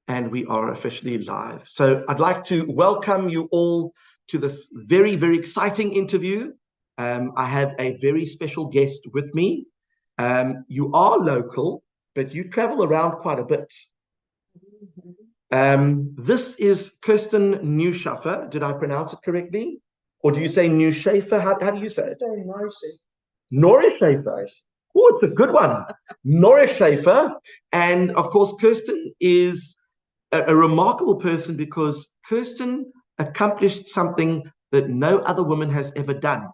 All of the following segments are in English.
And we are officially live. So I'd like to welcome you all to this very, very exciting interview. I have a very special guest with me. You are local, but you travel around quite a bit. This is Kirsten Neuschafer. Did I pronounce it correctly? Or do you say Neuschafer? How do you say it? Neuschafer. Oh, it's a good one. Neuschafer. And of course, Kirsten is a remarkable person because Kirsten accomplished something that no other woman has ever done.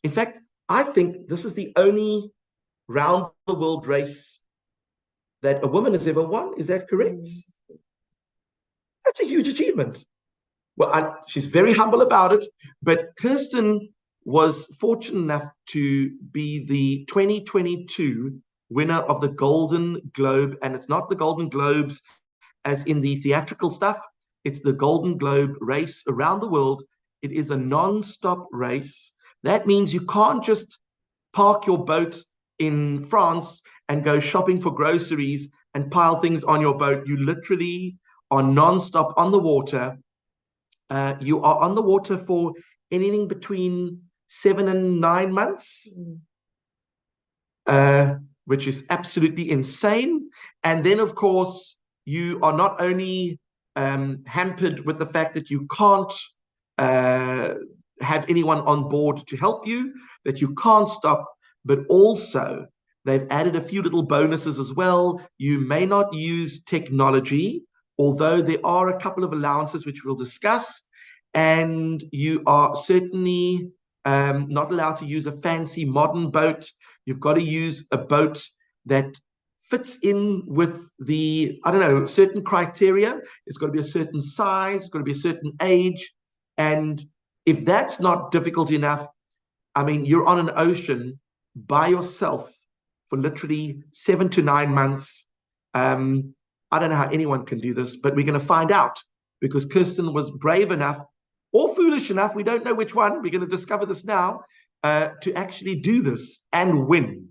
In fact, I think this is the only round the world race that a woman has ever won. Is that correct? That's a huge achievement. Well, she's very humble about it, but Kirsten was fortunate enough to be the 2022 winner of the Golden Globe, and it's not the Golden Globes as in the theatrical stuff. It's the Golden Globe race around the world. It is a non-stop race. That means you can't just park your boat in France and go shopping for groceries and pile things on your boat. You literally are non-stop on the water. You are on the water for anything between 7 and 9 months, which is absolutely insane. And then, of course, you are not only hampered with the fact that you can't have anyone on board to help you, that you can't stop, but also they've added a few little bonuses as well. You may not use technology, although there are a couple of allowances which we'll discuss, and you are certainly not allowed to use a fancy modern boat. You've got to use a boat that fits in with the, I don't know, certain criteria. It's got to be a certain size, it's got to be a certain age. And if that's not difficult enough, I mean, you're on an ocean by yourself for literally 7 to 9 months. I don't know how anyone can do this, but we're going to find out because Kirsten was brave enough or foolish enough, we don't know which one, we're going to discover this now, to actually do this and win.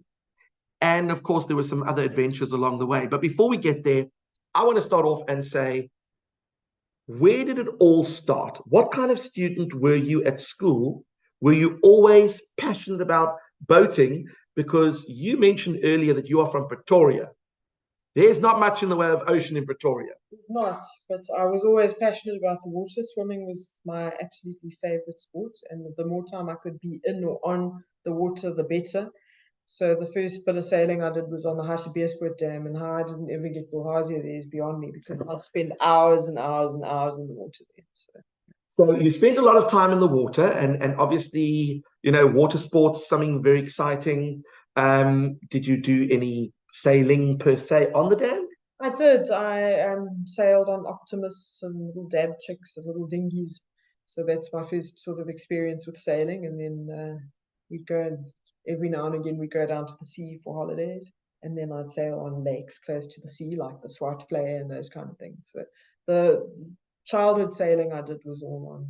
And of course, there were some other adventures along the way. But before we get there, I want to start off and say, where did it all start? What kind of student were you at school? Were you always passionate about boating? Because you mentioned earlier that you are from Pretoria. There's not much in the way of ocean in Pretoria. Not, but I was always passionate about the water. Swimming was my absolutely favorite sport, and the more time I could be in or on the water, the better. So the first bit of sailing I did was on the hardships dam, and how I didn't ever get Bulhasia there is beyond me because I'd spend hours and hours and hours in the water there. So you spent a lot of time in the water, and obviously, you know, water sports, something very exciting. Did you do any sailing per se on the dam? I did. I sailed on Optimus and little dab chicks and little dinghies. So that's my first sort of experience with sailing. And then we'd go and every now and again we'd go down to the sea for holidays. And then I'd sail on lakes close to the sea, like the Swartplay and those kind of things. So the childhood sailing I did was all on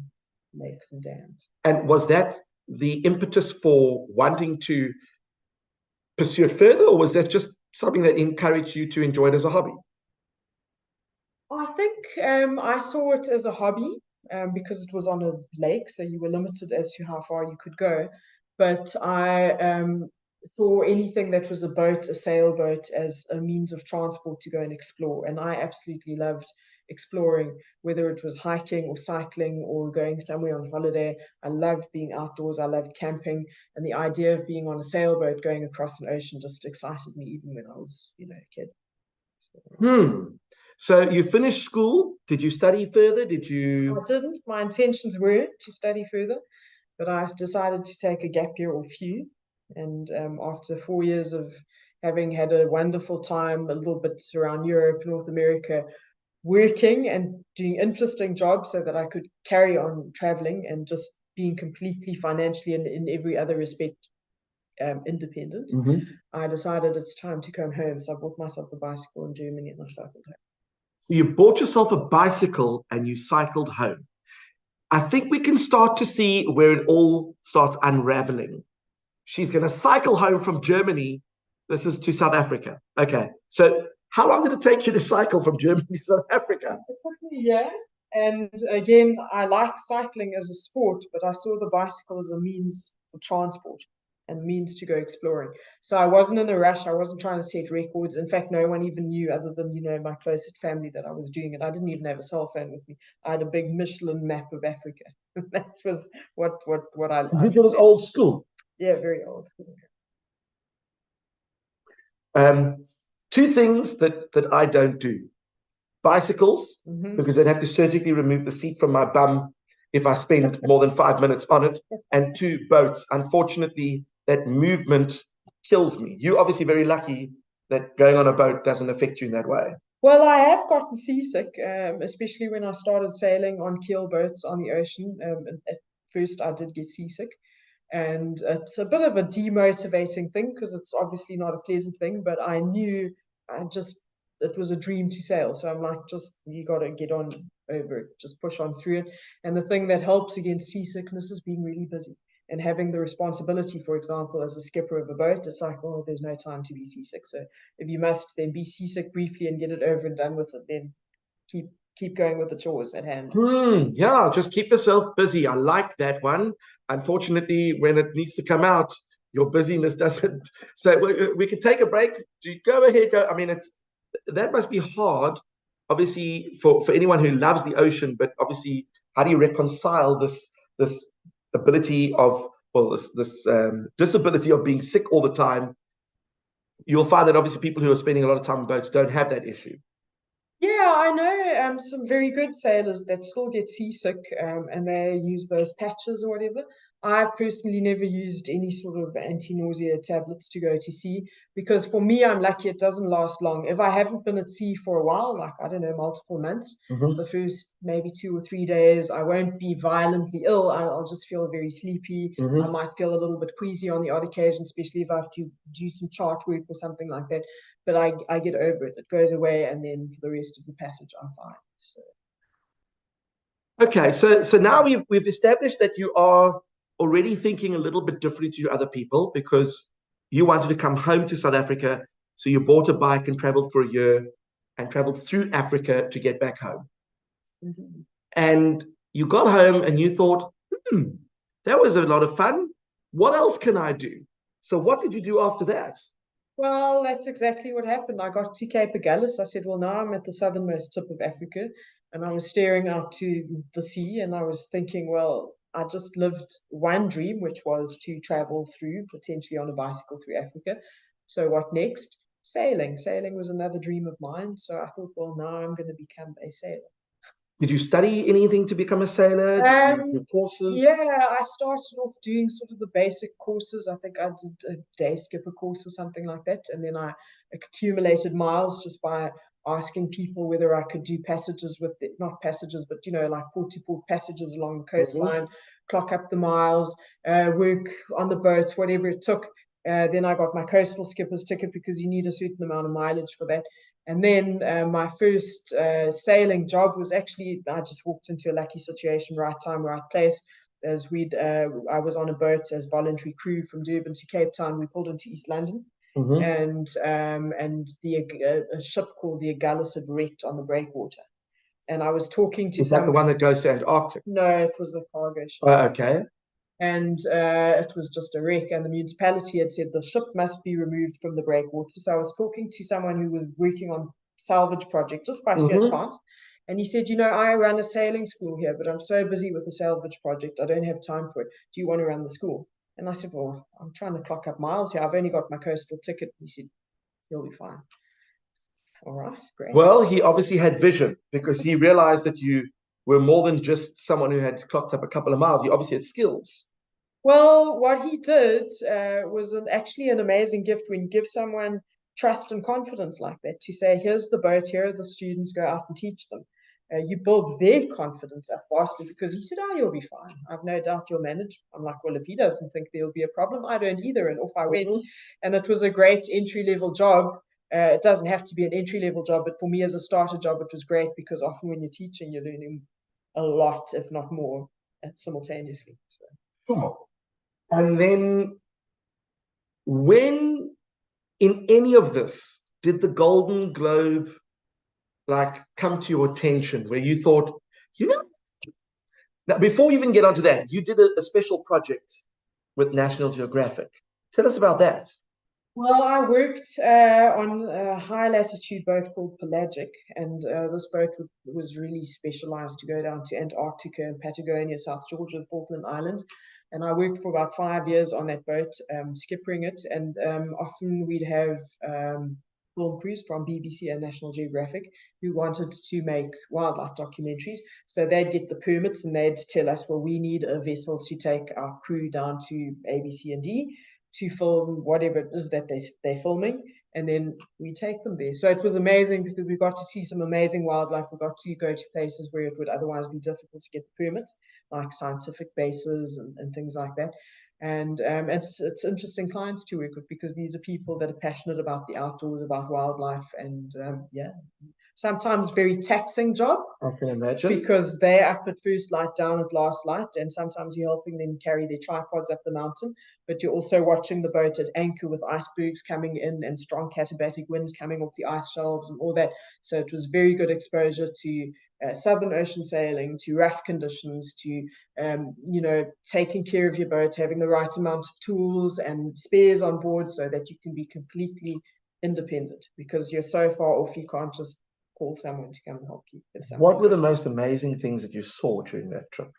lakes and dams. And was that the impetus for wanting to pursue it further, or was that just something that encouraged you to enjoy it as a hobby? I think I saw it as a hobby because it was on a lake, so you were limited as to how far you could go. But I saw anything that was a boat, a sailboat, as a means of transport to go and explore. And I absolutely loved exploring, whether it was hiking or cycling or going somewhere on holiday. I loved being outdoors. I loved camping, and the idea of being on a sailboat going across an ocean just excited me even when I was, you know, a kid. So you finished school. Did you study further? Did you? I didn't. My intentions were to study further, but I decided to take a gap year or few. And after 4 years of having had a wonderful time, a little bit around Europe, North America, working and doing interesting jobs so that I could carry on traveling and just being completely financially and in every other respect independent, I decided it's time to come home. So I bought myself a bicycle in Germany and I cycled home. You bought yourself a bicycle and you cycled home. I think we can start to see where it all starts unraveling. She's going to cycle home from Germany. This is to South Africa. Okay. So How long did it take you to cycle from Germany to South Africa? It took me a year. And again, I like cycling as a sport, but I saw the bicycle as a means for transport and means to go exploring. So I wasn't in a rush. I wasn't trying to set records. In fact, no one even knew, other than, you know, my closest family, that I was doing it. I didn't even have a cell phone with me. I had a big Michelin map of Africa. That was what I So you did it old school. Yeah, very old school. Two things that I don't do. Bicycles, because they'd have to surgically remove the seat from my bum if I spend more than 5 minutes on it. And two, boats. Unfortunately, that movement kills me. You're obviously very lucky that going on a boat doesn't affect you in that way. Well, I have gotten seasick, especially when I started sailing on keel boats on the ocean. At first, I did get seasick. And it's a bit of a demotivating thing because it's obviously not a pleasant thing, but I knew it was a dream to sail. So I'm like, just, you got to get on over it, just push on through it. And the thing that helps against seasickness is being really busy and having the responsibility. For example, as a skipper of a boat, it's like, oh, there's no time to be seasick. So if you must then be seasick briefly and get it over and done with it, then keep going with the chores at hand. Yeah, just keep yourself busy. I like that one. Unfortunately, when it needs to come out, your busyness doesn't. So we can take a break. Go ahead. Go. I mean, that must be hard, obviously, for anyone who loves the ocean. But obviously, how do you reconcile this ability of, well, this disability of being sick all the time? You'll find that obviously people who are spending a lot of time on boats don't have that issue. Yeah, I know some very good sailors that still get seasick, and they use those patches or whatever. I personally never used any sort of anti-nausea tablets to go to sea because for me, I'm lucky it doesn't last long. If I haven't been at sea for a while, like, I don't know, multiple months, the first maybe 2 or 3 days, I won't be violently ill. I'll just feel very sleepy. I might feel a little bit queasy on the odd occasion, especially if I have to do some chart work or something like that. But I get over it. It goes away, and then for the rest of the passage, I'm fine. So. Okay, so now we've established that you are already thinking a little bit differently to other people because you wanted to come home to South Africa, so you bought a bike and traveled for a year and traveled through Africa to get back home. And you got home and you thought, that was a lot of fun. What else can I do? So what did you do after that? Well, that's exactly what happened. I got to Cape Agulhas. I said, well, now I'm at the southernmost tip of Africa, and I was staring out to the sea, and I was thinking, well, I just lived one dream, which was to travel through, potentially on a bicycle through Africa. So what next? Sailing. Sailing was another dream of mine. So I thought, well, now I'm going to become a sailor. Did you study anything to become a sailor? Did you do courses? Yeah, I started off doing sort of the basic courses. I think I did a day skipper course or something like that. And then I accumulated miles just by asking people whether I could do passages with not passages, but, you know, like port to port passages along the coastline, clock up the miles, work on the boats, whatever it took. Then I got my coastal skipper's ticket because you need a certain amount of mileage for that. And then my first sailing job was actually, I just walked into a lucky situation, right time, right place. As I was on a boat as voluntary crew from Durban to Cape Town. We pulled into East London, and a ship called the Agulhas had wrecked on the breakwater. And I was talking to Is that the one that goes to Antarctic? No, it was a cargo ship. Okay. And it was just a wreck, and the municipality had said the ship must be removed from the breakwater. So I was talking to someone who was working on salvage project just by sheer chance, and he said, you know, I run a sailing school here, but I'm so busy with the salvage project, I don't have time for it. Do you want to run the school? And I said, well, I'm trying to clock up miles here. I've only got my coastal ticket. He said, you'll be fine. All right, great. Well, he obviously had vision because he realized that you were more than just someone who had clocked up a couple of miles. You obviously had skills. Well, what he did was actually an amazing gift when you give someone trust and confidence like that, to say, here's the boat, here are the students, go out and teach them. You build their confidence up vastly, because he said, oh, you'll be fine. I've no doubt you'll manage. I'm like, well, if he doesn't think there'll be a problem, I don't either. And off I went. And it was a great entry-level job. It doesn't have to be an entry-level job, but for me as a starter job, it was great because often when you're teaching, you're learning a lot, if not more, simultaneously. So. Sure. And then when in any of this, did the Golden Globe like come to your attention where you thought, you know, now before you even get onto that, you did a special project with National Geographic. Tell us about that. Well, I worked on a high latitude boat called Pelagic, and this boat was really specialized to go down to Antarctica and Patagonia, South Georgia, the Falkland Islands. And I worked for about 5 years on that boat, skippering it. And often we'd have film crews from BBC and National Geographic who wanted to make wildlife documentaries. So they'd get the permits and they'd tell us, well, we need a vessel to take our crew down to A, B, C, and D to film whatever it is that they're filming, and then we take them there. So it was amazing because we got to see some amazing wildlife. We got to go to places where it would otherwise be difficult to get the permits, like scientific bases and things like that. And it's interesting clients to work with because these are people that are passionate about the outdoors, about wildlife, and yeah, sometimes very taxing job. I can imagine. Because they're up at first light, down at last light, and sometimes you're helping them carry their tripods up the mountain, but you're also watching the boat at anchor with icebergs coming in and strong katabatic winds coming off the ice shelves and all that. So it was very good exposure to Southern Ocean sailing, to rough conditions, to you know, taking care of your boat, having the right amount of tools and spares on board so that you can be completely independent, because you're so far off you can't just call someone to come and help you. What were the most amazing things that you saw during that trip?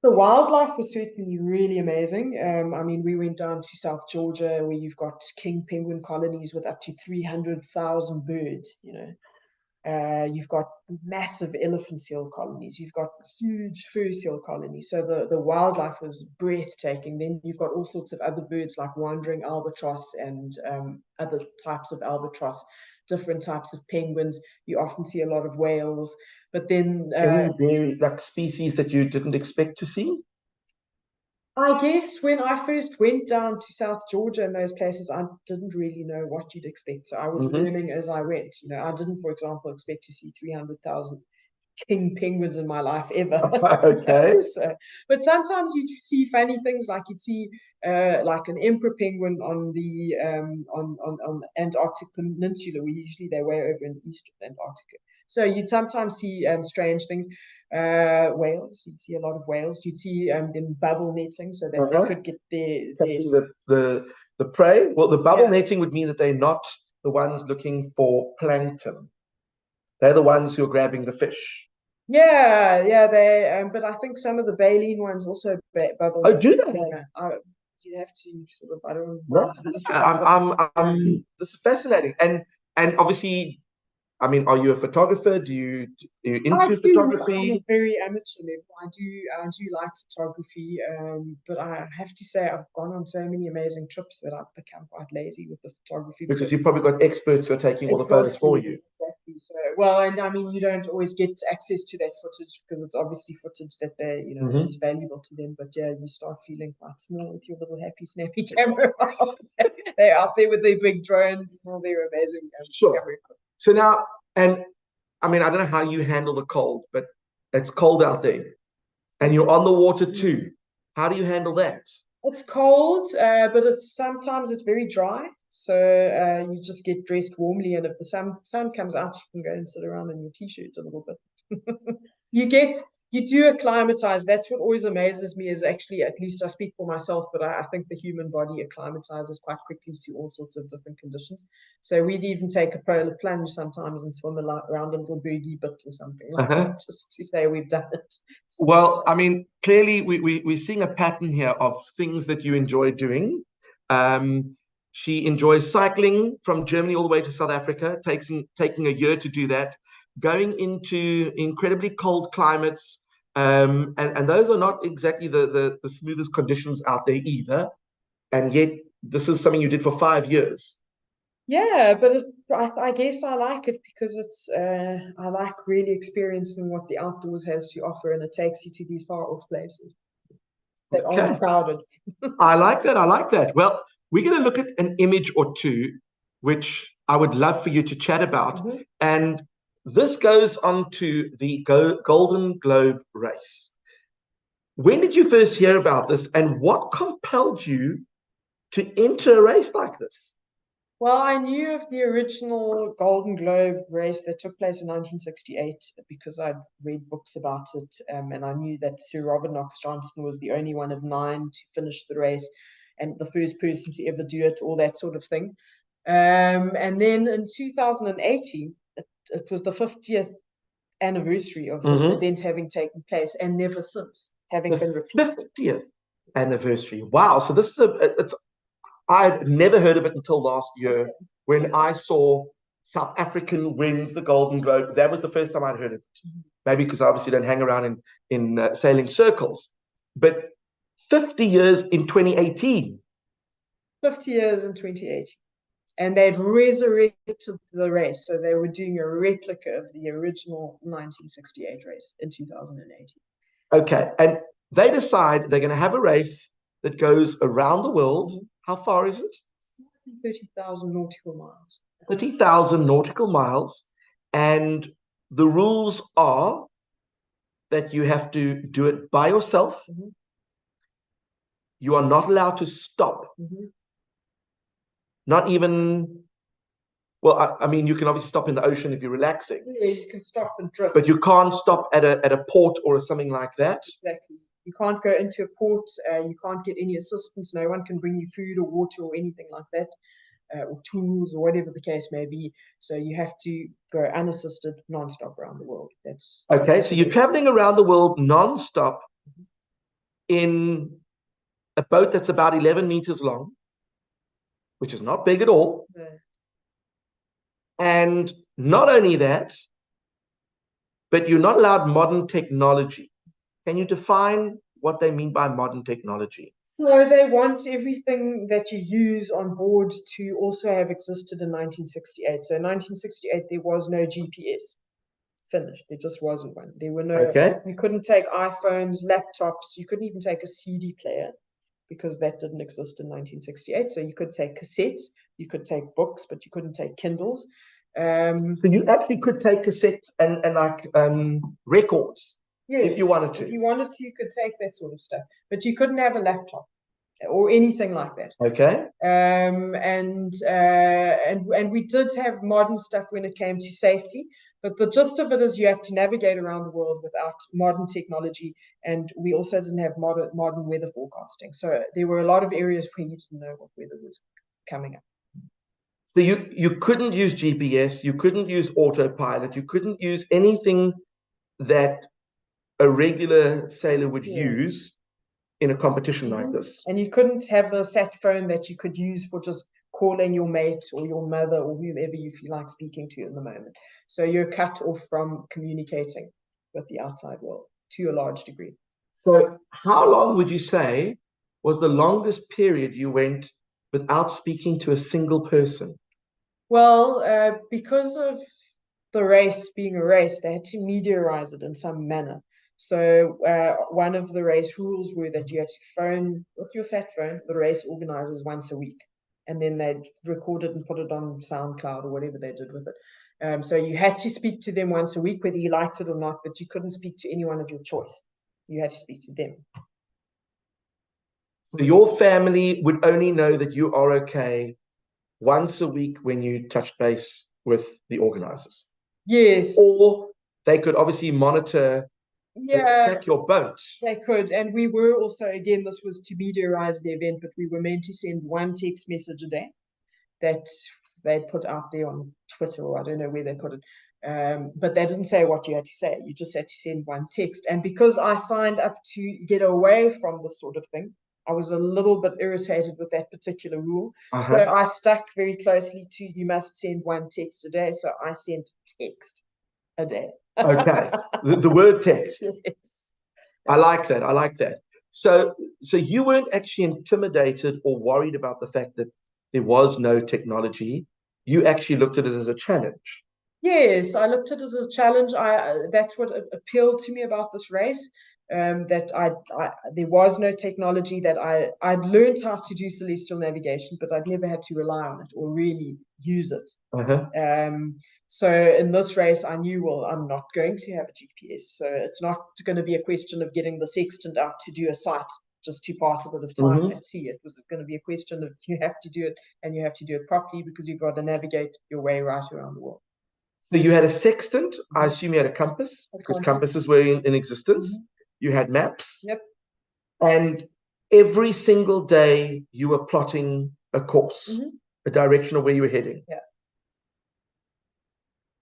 The wildlife was certainly really amazing. I mean, we went down to South Georgia where you've got king penguin colonies with up to 300,000 birds, you know. You've got massive elephant seal colonies. You've got huge fur seal colonies. So the wildlife was breathtaking. Then you've got all sorts of other birds like wandering albatross and other types of albatross, different types of penguins. You often see a lot of whales. But then any like species that you didn't expect to see? I guess when I first went down to South Georgia and those places, I didn't really know what you'd expect. So I was learning as I went. You know, I didn't, for example, expect to see 300,000 king penguins in my life ever. Okay. So, but sometimes you see funny things, like you'd see like an emperor penguin on the on the Antarctic Peninsula, where usually they're way over in the east of Antarctica. So you'd sometimes see strange things. Whales, you'd see a lot of whales. You'd see them bubble netting so that they could get the prey. Well, the bubble netting would mean that they're not the ones looking for plankton. They're the ones who are grabbing the fish. Yeah, they. But I think some of the baleen ones also bubble. Oh, do they? Yeah, you have to sort of. I don't know. This is fascinating, and obviously, I mean, are you a photographer? Are you into photography? I'm a very amateur level. I do like photography, but I have to say I've gone on so many amazing trips that I've become quite lazy with the photography. Because you've probably got experts who are taking all the photos for you. Exactly. So, well, and I mean, you don't always get access to that footage because it's obviously footage that they, you know, is valuable to them. But yeah, you start feeling quite small with your little happy snappy camera. They're out there with their big drones and all their amazing camera. So now, and I mean, I don't know how you handle the cold, but it's cold out there and you're on the water too. How do you handle that? It's cold, but sometimes it's very dry. So you just get dressed warmly, and if the sun comes out, you can go and sit around in your t-shirt a little bit. You do acclimatize. That's what always amazes me, is actually, at least I speak for myself, but I think the human body acclimatizes quite quickly to all sorts of different conditions. So we'd even take a polar plunge sometimes and swim around a little bogey bit or something like that, just to say we've done it. So, well, I mean, clearly we're seeing a pattern here of things that you enjoy doing. She enjoys cycling from Germany all the way to South Africa, taking a year to do that, going into incredibly cold climates, and those are not exactly the smoothest conditions out there either. And yet, this is something you did for 5 years. Yeah, but I guess I like it because it's I like really experiencing what the outdoors has to offer, and it takes you to these far off places that aren't crowded. I like that. I like that. Well, we're going to look at an image or two, which I would love for you to chat about. And this goes on to the Golden Globe race. When did you first hear about this, and what compelled you to enter a race like this? Well, I knew of the original Golden Globe race that took place in 1968 because I'd read books about it, and I knew that Sir Robert Knox Johnston was the only one of 9 to finish the race and the first person to ever do it, all that sort of thing. And then in 2018, it was the 50th anniversary of the event having taken place, and never since having been repeated. 50th anniversary. Wow. So this is I'd never heard of it until last year when I saw South African wins the Golden Globe. That was the first time I'd heard of it. Maybe because I obviously don't hang around in sailing circles. But 50 years in 2018. 50 years in 2018. And they'd resurrected the race. So they were doing a replica of the original 1968 race in 2018. Okay. And they decide they're going to have a race that goes around the world. How far is it? 30,000 nautical miles. 30,000 nautical miles. And the rules are that you have to do it by yourself. You are not allowed to stop. Not even, well, I mean, you can obviously stop in the ocean if you're relaxing. Yeah, you can stop and drift. But you can't stop at a port or something like that. Exactly. You can't go into a port. You can't get any assistance. No one can bring you food or water or anything like that, or tools or whatever the case may be. So you have to go unassisted, non-stop around the world. That's okay. So you're traveling around the world non-stop in a boat that's about 11 meters long, which is not big at all. Yeah. And not only that, but you're not allowed modern technology. Can you define what they mean by modern technology? So they want everything that you use on board to also have existed in 1968. So in 1968, there was no GPS. Finished. There just wasn't one. There were no, you couldn't take iPhones, laptops, you couldn't even take a CD player because that didn't exist in 1968. So you could take cassettes, you could take books, but you couldn't take Kindles. So you actually could take cassettes and like records. Yeah, if you wanted to. If you wanted to, you could take that sort of stuff, but you couldn't have a laptop or anything like that. Okay. And we did have modern stuff when it came to safety, but the gist of it is you have to navigate around the world without modern technology, and we also didn't have modern weather forecasting. So there were a lot of areas where you didn't know what weather was coming up. So you couldn't use GPS, you couldn't use autopilot, you couldn't use anything that a regular sailor would use in a competition like this. And you couldn't have a sat phone that you could use for just calling your mate or your mother or whoever you feel like speaking to in the moment. So you're cut off from communicating with the outside world to a large degree. So how long would you say was the longest period you went without speaking to a single person? Well, because of the race being a race, they had to meteorize it in some manner. So one of the race rules were that you had to phone with your sat phone the race organizers once a week, and then they'd record it and put it on SoundCloud or whatever they did with it. So you had to speak to them once a week, whether you liked it or not, but you couldn't speak to anyone of your choice. You had to speak to them. So your family would only know that you are okay once a week when you touch base with the organizers. Yes. Or they could obviously monitor, track your boat. They could. And we were also, again, this was to meteorize the event, but we were meant to send one text message a day that they'd put out there on Twitter, or I don't know where they put it. But they didn't say what you had to say. You just had to send one text. And because I signed up to get away from this sort of thing, I was a little bit irritated with that particular rule. So I stuck very closely to you must send one text a day. So I sent text a day. Okay. The word text. Yes. I like that. I like that. So you weren't actually intimidated or worried about the fact that there was no technology. You actually looked at it as a challenge. Yes, I looked at it as a challenge. That's what appealed to me about this race. That there was no technology, that I'd learned how to do celestial navigation, but I'd never had to rely on it or really use it. So in this race, I knew, well, I'm not going to have a GPS. So it's not going to be a question of getting the sextant out to do a sight just to pass a bit of time at sea. It was going to be a question of you have to do it, and you have to do it properly, because you've got to navigate your way right around the world. So you had a sextant. I assume you had a compass, because compasses were in existence. You had maps. Yep. And every single day you were plotting a course, a direction of where you were heading. Yeah.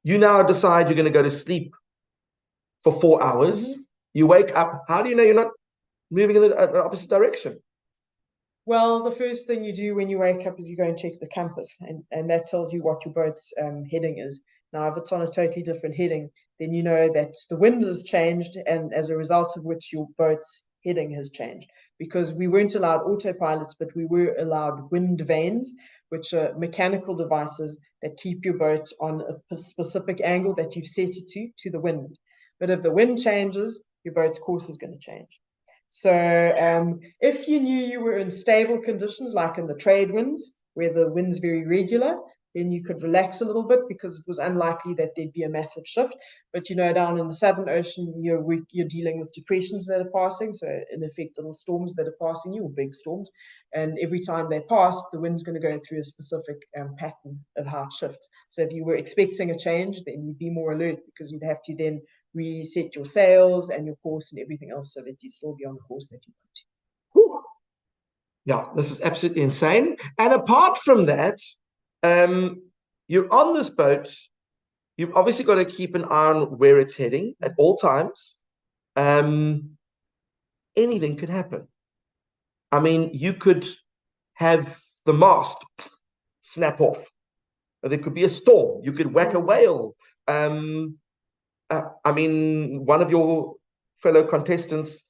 You now decide you're going to go to sleep for 4 hours. You wake up. How do you know you're not moving in the opposite direction? Well, the first thing you do when you wake up is you go and check the compass, and that tells you what your boat's heading is. Now, if it's on a totally different heading, then you know that the wind has changed, and as a result of which your boat's heading has changed. Because we weren't allowed autopilots, but we were allowed wind vanes, which are mechanical devices that keep your boat on a specific angle that you've set it to the wind. But if the wind changes, your boat's course is going to change. So if you knew you were in stable conditions, like in the trade winds, where the wind's very regular, then you could relax a little bit, because it was unlikely that there'd be a massive shift. But down in the Southern Ocean, you're dealing with depressions that are passing, so in effect little storms that are passing you, or big storms, and every time they pass, the wind's going to go through a specific pattern of how it shifts. So if you were expecting a change, then you'd be more alert, because you'd have to then reset your sails and your course and everything else, so that you still be on the course that you want to. Yeah, this is absolutely insane. And apart from that, you're on this boat. You've obviously got to keep an eye on where it's heading at all times. Anything could happen. I mean, you could have the mast snap off. There could be a storm. You could whack a whale. I mean, one of your fellow contestants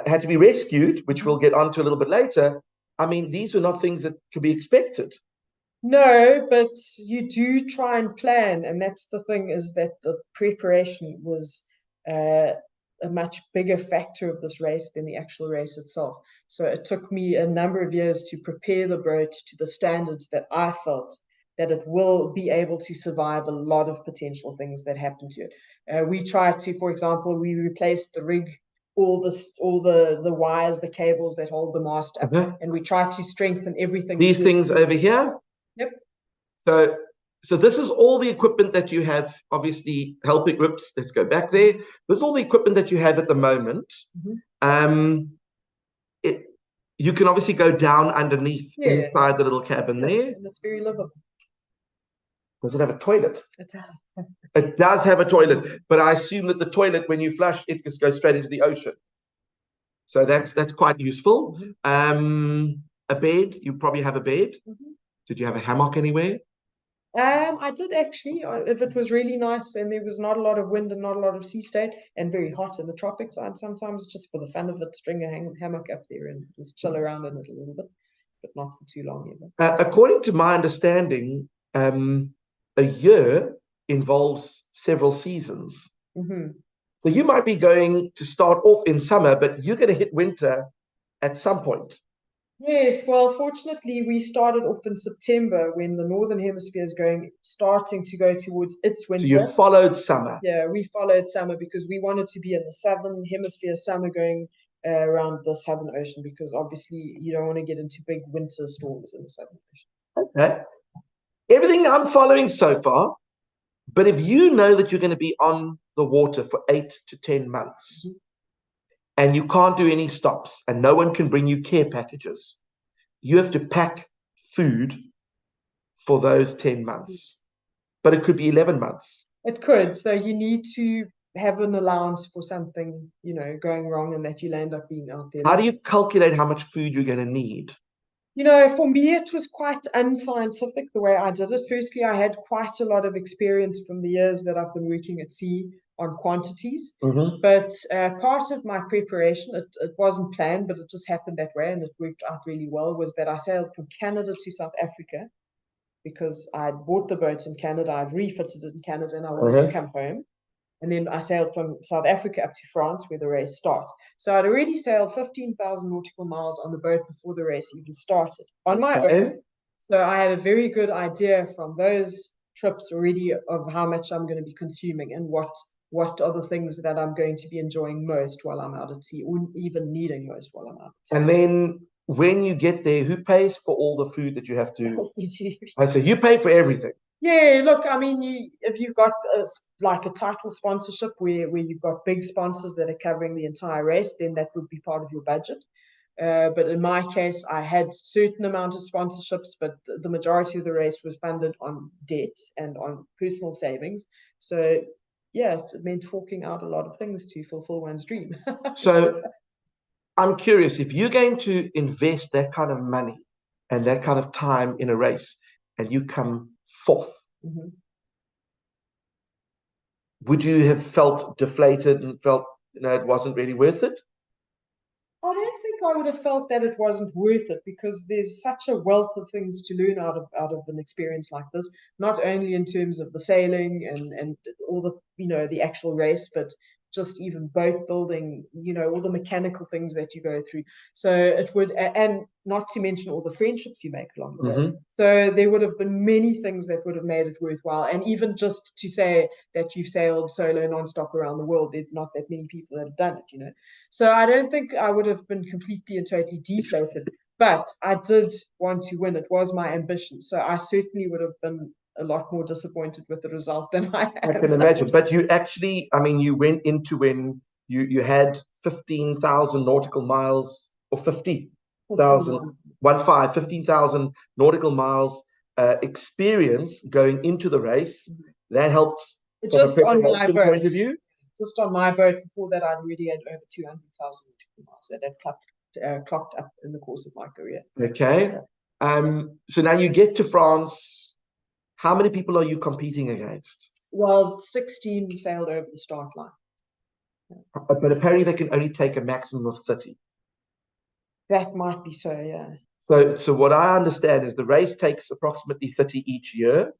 had to be rescued, which we'll get onto a little bit later. I mean, these were not things that could be expected. No, but you do try and plan, and that's the thing, is that the preparation was a much bigger factor of this race than the actual race itself. So it took me a number of years to prepare the boat to the standards that I felt that it will be able to survive a lot of potential things that happen to it. We tried to, for example, we replaced the rig, all the wires, the cables that hold the mast up, and we tried to strengthen everything. These things over here. Yep. So this is all the equipment that you have. Obviously, helping grips. Let's go back there. This is all the equipment that you have at the moment. You can obviously go down underneath inside the little cabin there. And it's very livable. Does it have a toilet? It does have a toilet, but I assume that the toilet, when you flush, it just goes straight into the ocean. So that's quite useful. A bed. You probably have a bed. Did you have a hammock anywhere? I did actually. If it was really nice and there was not a lot of wind and not a lot of sea state and very hot in the tropics, I'd sometimes, just for the fun of it, string a hammock up there and just chill around in it a little bit, but not for too long either. According to my understanding, a year involves several seasons. So you might be going to start off in summer, but you're going to hit winter at some point. Yes, well, fortunately, we started off in September, when the Northern Hemisphere is starting to go towards its winter. So you followed summer. Yeah, we followed summer, because we wanted to be in the Southern Hemisphere summer, going around the Southern Ocean, because obviously you don't want to get into big winter storms in the Southern Ocean. Okay. Everything I'm following so far, but if you know that you're going to be on the water for 8 to 10 months, and you can't do any stops, and no one can bring you care packages, you have to pack food for those 10 months. But it could be 11 months. It could. So you need to have an allowance for something, going wrong, and that you'll end up being out there. How do you calculate how much food you're going to need? For me, it was quite unscientific the way I did it. Firstly, I had quite a lot of experience from the years that I've been working at sea on quantities. But part of my preparation, it wasn't planned, but it just happened that way, and it worked out really well, was that I sailed from Canada to South Africa, because I'd bought the boat in Canada, I'd refitted it in Canada, and I wanted to come home. And then I sailed from South Africa up to France, where the race starts. So I'd already sailed 15,000 nautical miles on the boat before the race even started, on my own. So I had a very good idea from those trips already of how much I'm going to be consuming and what what are the things that I'm going to be enjoying most while I'm out at sea, or even needing most while I'm out at sea. And then when you get there, who pays for all the food that you have to? I say you pay for everything. Yeah, look, I mean, if you've got like a title sponsorship where you've got big sponsors that are covering the entire race, then that would be part of your budget. But in my case, I had certain amount of sponsorships, but the majority of the race was funded on debt and on personal savings. So yeah, it meant forking out a lot of things to fulfill one's dream. So I'm curious, if you're going to invest that kind of money and that kind of time in a race and you come fourth, Mm-hmm. would you have felt deflated and felt, it wasn't really worth it? I don't think I would have felt that it wasn't worth it, because there's such a wealth of things to learn out of an experience like this, not only in terms of the sailing and all the the actual race, but just even boat building, all the mechanical things that you go through. So it would, and not to mention all the friendships you make along the way. Mm-hmm. So there would have been many things that would have made it worthwhile. And even just to say that you've sailed solo nonstop around the world, there's not that many people that have done it. So I don't think I would have been completely and totally deflated, but I did want to win. It was my ambition. So I certainly would have been a lot more disappointed with the result than I am. I can imagine. But you actually, I mean, you went into when you had 15,000 nautical miles, or 50,000, 15,000 nautical miles experience going into the race. That helped just from a on my preparation boat. point of view. Just on my boat. Before that, I'd already had over 200,000 miles that had clocked up in the course of my career. Okay. So now you get to France. How many people are you competing against? Well, 16 sailed over the start line. But apparently they can only take a maximum of 30. That might be so, yeah. So what I understand is the race takes approximately 30 each year,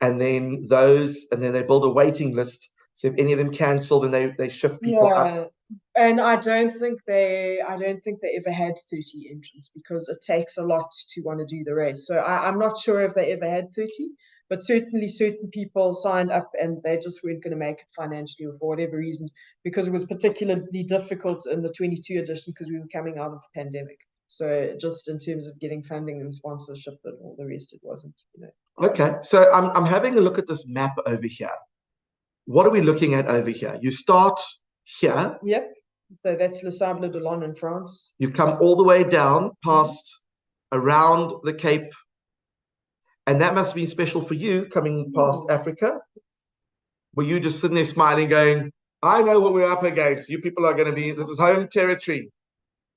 and then they build a waiting list. So if any of them cancel, then they shift people up. And I don't think they ever had 30 entrants, because it takes a lot to want to do the race. So I'm not sure if they ever had 30, but certainly certain people signed up and they just weren't going to make it financially, or for whatever reasons, because it was particularly difficult in the 22 edition because we were coming out of the pandemic. So just in terms of getting funding and sponsorship and all the rest, it wasn't. Okay, so I'm having a look at this map over here. What are we looking at over here? You start here. Yep. So that's Le Sable d'Olonne in France. You come all the way down past around the Cape. And that must be special for you, coming past Africa. Were you just sitting there smiling, going, I know what we're up against. You people are going to be, this is home territory.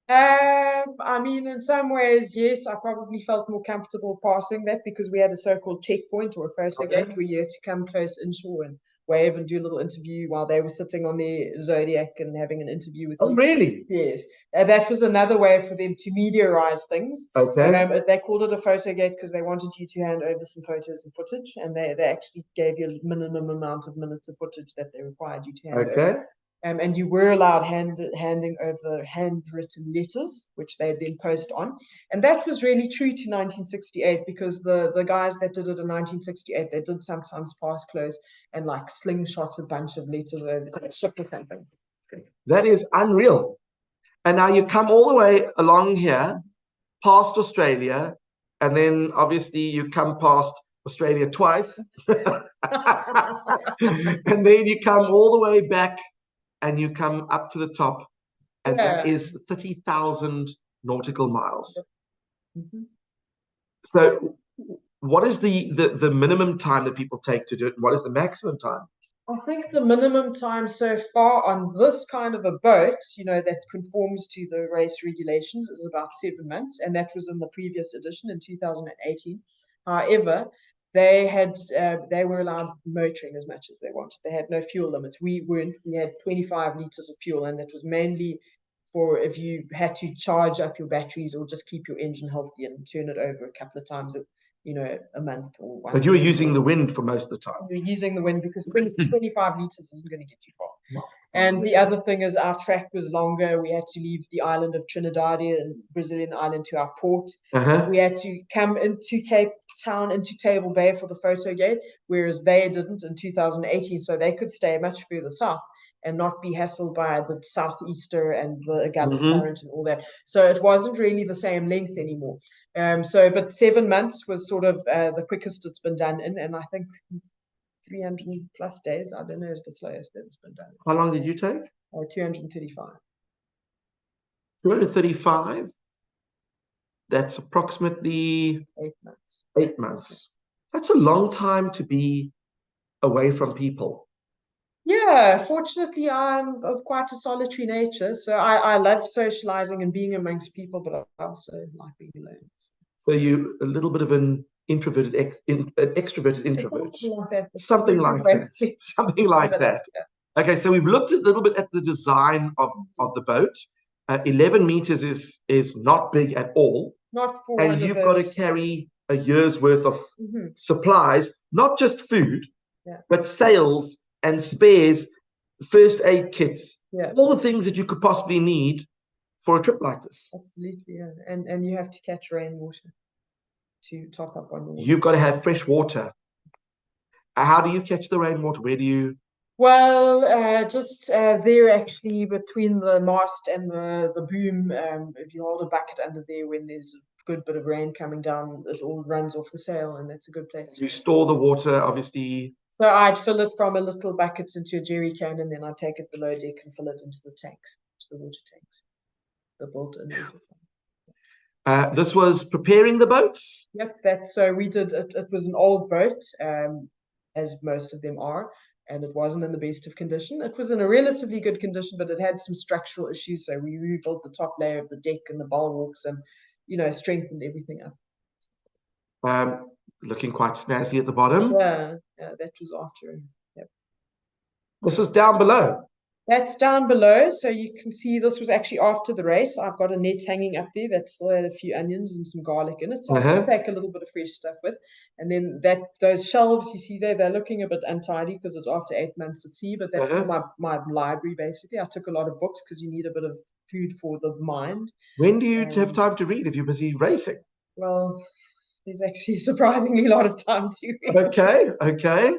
I mean, in some ways, yes, I probably felt more comfortable passing that, because we had a so-called checkpoint, or a photo gate, where you had to come close inshore and wave and do a little interview while they were sitting on their Zodiac and having an interview with you. Oh, really? Yes. That was another way for them to mediarize things. Okay. They called it a photo gate because they wanted you to hand over some photos and footage, and they actually gave you a minimum amount of minutes of footage that they required you to hand over. And you were allowed handing over handwritten letters, which they then post on. And that was really true to 1968, because the guys that did it in 1968, they did sometimes pass close and like slingshot a bunch of letters over to the ship or something. That is unreal. And now you come all the way along here, past Australia, and then obviously you come past Australia twice. And then you come all the way back and you come up to the top, and that is 30,000 nautical miles. So what is the minimum time that people take to do it, and what is the maximum time? I think the minimum time so far on this kind of a boat, that conforms to the race regulations, is about 7 months, and that was in the previous edition in 2018. However, they were allowed motoring as much as they wanted. They had no fuel limits. We weren't. We had 25 liters of fuel, and that was mainly for if you had to charge up your batteries or just keep your engine healthy and turn it over a couple of times a month or one. But you were using the wind for most of the time. You're using the wind, because 25 liters isn't going to get you far. And the other thing is our track was longer. We had to leave the island of Trinidad, and Brazilian island, to our port. We had to come into Cape Town, into Table Bay for the photo gate, whereas they didn't in 2018. So they could stay much further south and not be hassled by the southeaster and the Gulf current and all that. So it wasn't really the same length anymore. But 7 months was sort of the quickest it's been done in, and I think 300 plus days, I don't know, is the slowest that it's been done. How long did you take? 235. 235. That's approximately 8 months. 8 months. That's a long time to be away from people. Yeah, fortunately, I'm of quite a solitary nature, so I love socializing and being amongst people, but I also like being alone. So you a little bit of an introverted, extroverted introvert. Something like that. Something like that. Yeah. Okay, so we've looked a little bit at the design of the boat. 11 meters is not big at all. Not for and you've got to carry a year's worth of supplies, not just food, but sails and spares, first aid kits, all the things that you could possibly need for a trip like this. Absolutely, yeah. And you have to catch rainwater to top up on water. You've got to have fresh water. How do you catch the rainwater? Where do you? Well, just there actually between the mast and the boom, if you hold a bucket under there when there's a good bit of rain coming down, it all runs off the sail, and that's a good place to You store the water, obviously. So I'd fill it from a little bucket into a jerry can, and then I'd take it below deck and fill it into the tanks, into the water tanks, the built-in water tank. This was preparing the boat? Yep, so we did it. It was an old boat, as most of them are, and it wasn't in the best of condition. It was in a relatively good condition, but it had some structural issues. So we rebuilt the top layer of the deck and the bulwarks, and strengthened everything up. Looking quite snazzy at the bottom. Yeah, that was after. Yep. This is down below. That's down below, so you can see this was actually after the race. I've got a net hanging up there that still had a few onions and some garlic in it, so I'll take a little bit of fresh stuff with. And then those shelves you see there, they're looking a bit untidy because it's after 8 months at sea, but that's my library, basically. I took a lot of books because you need a bit of food for the mind. When do you have time to read if you're busy racing? Well, there's actually surprisingly a lot of time to read. Okay.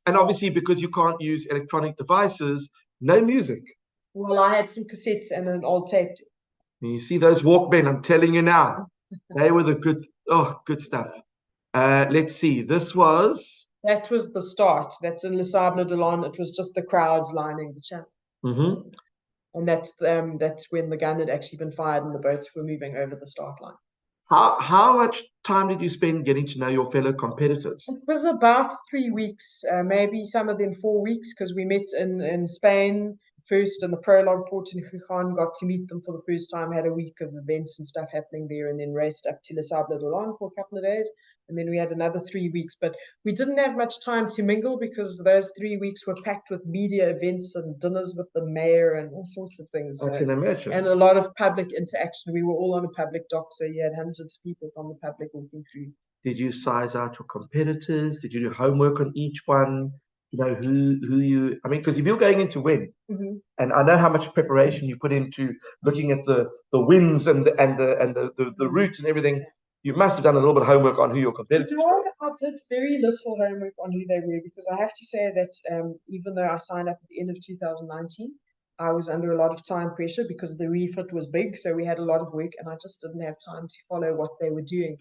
And obviously, because you can't use electronic devices, no music. Well, I had some cassettes and an old tape. You see those Walkmen, I'm telling you now. They were the good stuff. Let's see. That was the start. That's in Le Sable d'Olonne. It was just the crowds lining the channel. And that's when the gun had actually been fired and the boats were moving over the start line. How much time did you spend getting to know your fellow competitors? It was about 3 weeks, maybe some of them 4 weeks, because we met in Spain first in the prologue port in Gijón, got to meet them for the first time, had a week of events and stuff happening there, and then raced up to Le Sable d'Olonne for a couple of days. And then we had another 3 weeks, but we didn't have much time to mingle because those 3 weeks were packed with media events and dinners with the mayor and all sorts of things. I can imagine. And a lot of public interaction. We were all on a public dock, so you had hundreds of people from the public walking through. Did you size out your competitors? Did you do homework on each one? Who you, because if you're going in to win, and I know how much preparation you put into looking at the winds and the route and everything, you must have done a little bit of homework on who your competitors were. I did very little homework on who they were, because I have to say that even though I signed up at the end of 2019, I was under a lot of time pressure because the refit was big, so we had a lot of work, and I just didn't have time to follow what they were doing.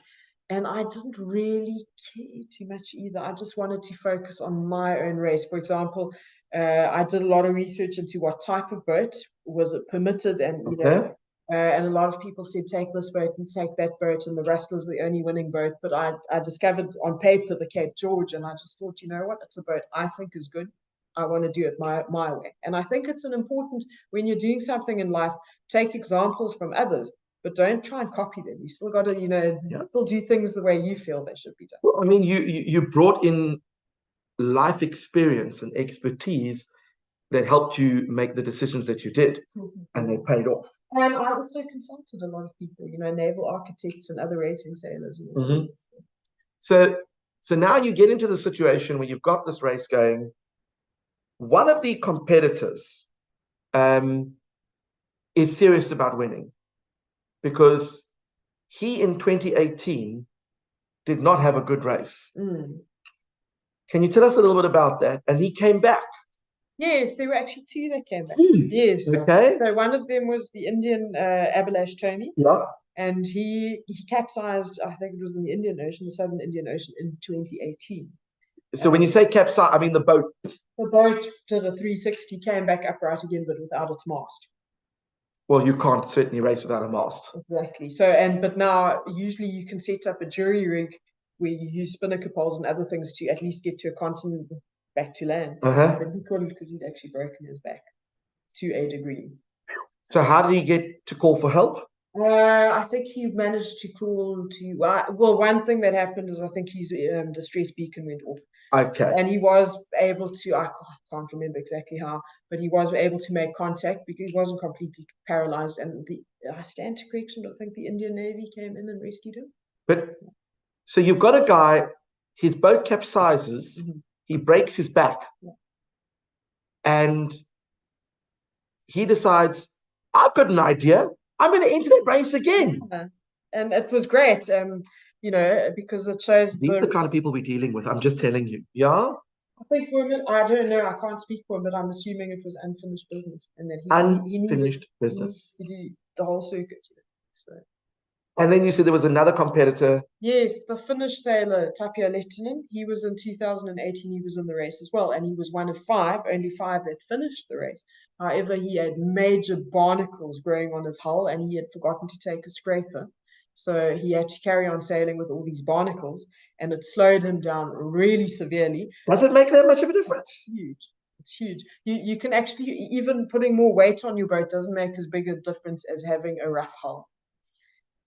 And I didn't really care too much either. I just wanted to focus on my own race. For example, I did a lot of research into what type of boat was it permitted, and and a lot of people said take this boat and take that boat, and the Rustler's the only winning boat. But I discovered on paper the Cape George, and I just thought, you know what, it's a boat I think is good. I want to do it my way. And I think it's an important, when you're doing something in life, take examples from others, but don't try and copy them. You still got to, still do things the way you feel they should be done. Well, you brought in life experience and expertise that helped you make the decisions that you did, and they paid off. And I also consulted a lot of people, naval architects and other racing sailors. So now you get into the situation where you've got this race going. One of the competitors um, is serious about winning, because he in 2018 did not have a good race. Can you tell us a little bit about that? And he came back. Yes, there were actually two that came back. Hmm. Yes. Okay. So one of them was the Indian Abalash Tommy. Yeah. And he capsized, I think it was in the Indian Ocean, the Southern Indian Ocean in 2018. So when you say capsize, I mean the boat. The boat did a 360, came back upright again, but without its mast. Well, you can't certainly race without a mast. Exactly. So, but now usually you can set up a jury rig where you use spinnaker poles and other things to at least get to a continent back to land. Uh-huh. But he couldn't because he'd actually broken his back to a degree. So how did he get to call for help? I think he managed to call to, well, one thing that happened is I think his distress beacon went off. Okay. And he was able to, I can't remember exactly how, but he was able to make contact because he wasn't completely paralyzed. And I stand to correction, I think the Indian Navy came in and rescued him. But so you've got a guy, his boat capsizes, he breaks his back, and he decides, I've got an idea. I'm going to enter that race again. Yeah. And it was great, because it shows these are the kind of people we're dealing with. I'm just telling you. Yeah. I think women, I don't know, I can't speak for him, but I'm assuming it was unfinished business and that he needed business to do the whole circuit. So. And then you said there was another competitor. Yes, the Finnish sailor Tapia, he was in 2018, he was in the race as well, and he was one of only five that finished the race. However, he had major barnacles growing on his hull and he had forgotten to take a scraper. So he had to carry on sailing with all these barnacles, and it slowed him down really severely. Does it make that much of a difference? It's huge. It's huge. You can actually, even putting more weight on your boat doesn't make as big a difference as having a rough hull.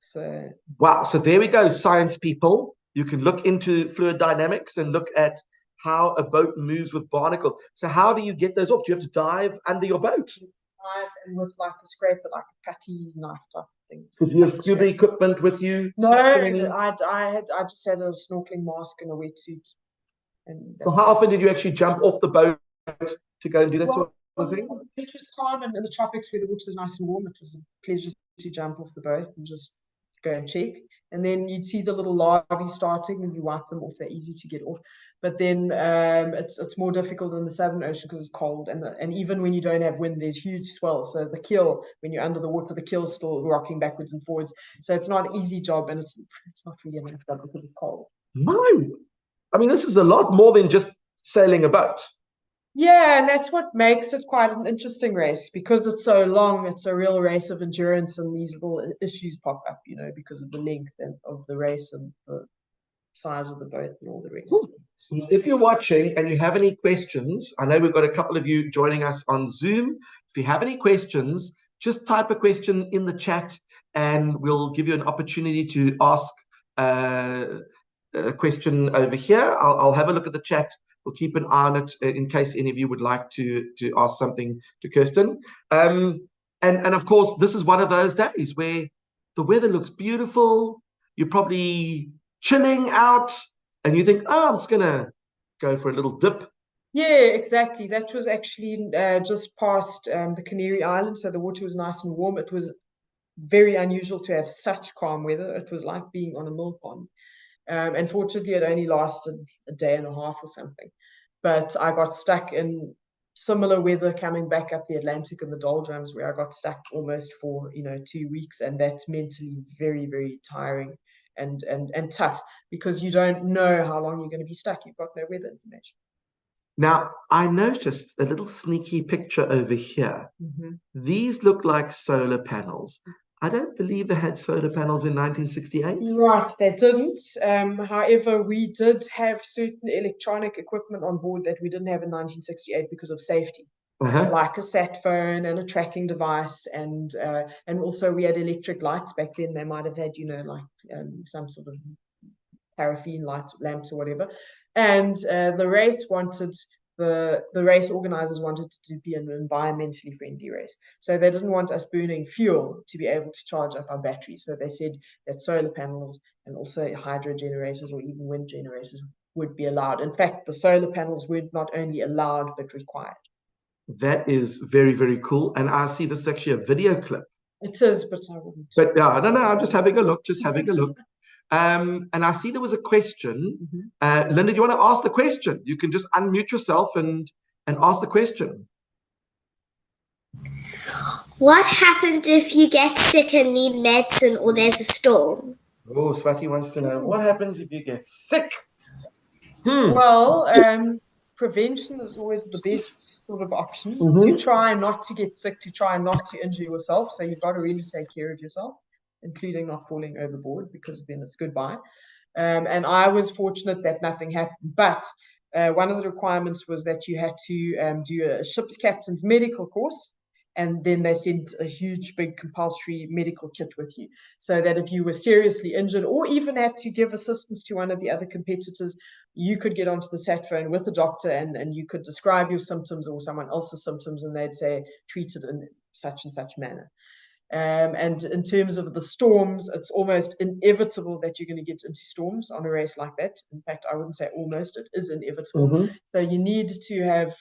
So wow. So there we go, science people. You can look into fluid dynamics and look at how a boat moves with barnacles. So how do you get those off? Do you have to dive under your boat? Dive and with like a scraper, like a putty knife type thing. So do you have scuba equipment with you? No, I just had a snorkeling mask and a wetsuit. And so how often did you actually jump off the boat to go and do that sort of thing? It was calm, and in the tropics where the water is nice and warm, it was a pleasure to jump off the boat and just go and check. And then you'd see the little larvae starting and you wipe them off. They're easy to get off. But then it's more difficult in the Southern Ocean because it's cold. And even when you don't have wind, there's huge swells. So the keel, when you're under the water, the keel's still rocking backwards and forwards. So it's not an easy job, and it's not really a nice job because it's cold. No. I mean, this is a lot more than just sailing a boat. Yeah, and that's what makes it quite an interesting race because it's so long. It's a real race of endurance, and these little issues pop up, because of the length of the race and the size of the boat and all the rest. If you're watching and you have any questions, I know we've got a couple of you joining us on Zoom. If you have any questions, just type a question in the chat and we'll give you an opportunity to ask a question over here. I'll have a look at the chat. We'll keep an eye on it in case any of you would like to ask something to Kirsten. And of course, this is one of those days where the weather looks beautiful. You're probably chilling out and you think, oh, I'm just going to go for a little dip. Yeah, exactly. That was actually just past the Canary Islands. So the water was nice and warm. It was very unusual to have such calm weather. It was like being on a mill pond. And fortunately, it only lasted a day and a half or something. But I got stuck in similar weather coming back up the Atlantic in the doldrums, where I got stuck almost for 2 weeks, and that's mentally very, very tiring and tough because you don't know how long you're going to be stuck. You've got no weather information. Now, I noticed a little sneaky picture over here. These look like solar panels. I don't believe they had solar panels in 1968. Right, they didn't. However, we did have certain electronic equipment on board that we didn't have in 1968 because of safety, like a sat phone and a tracking device, and also we had electric lights back then. They might have had, some sort of paraffin lights, lamps, or whatever. And the race wanted. The race organizers wanted to be an environmentally friendly race. So they didn't want us burning fuel to be able to charge up our batteries. So they said that solar panels and also hydro generators or even wind generators would be allowed. In fact, the solar panels were not only allowed, but required. That is very, very cool. And I see this is actually a video clip. It is, but I wouldn't. But yeah, I don't know. I'm just having a look, And I see there was a question. Linda, do you want to ask the question? You can just unmute yourself and ask the question. What happens if you get sick and need medicine or there's a storm? Oh, Swati wants to know, what happens if you get sick? Well, prevention is always the best sort of option. To try not to get sick, to try not to injure yourself. So you've got to really take care of yourself, including not falling overboard, because then it's goodbye. And I was fortunate that nothing happened. But one of the requirements was that you had to do a ship's captain's medical course. And then they sent a huge, big compulsory medical kit with you, so that if you were seriously injured or even had to give assistance to one of the other competitors, you could get onto the sat phone with the doctor and you could describe your symptoms or someone else's symptoms, and they'd say, treat it in such and such manner. And in terms of the storms, it's almost inevitable that you're going to get into storms on a race like that. In fact, I wouldn't say almost, it is inevitable. So you need to have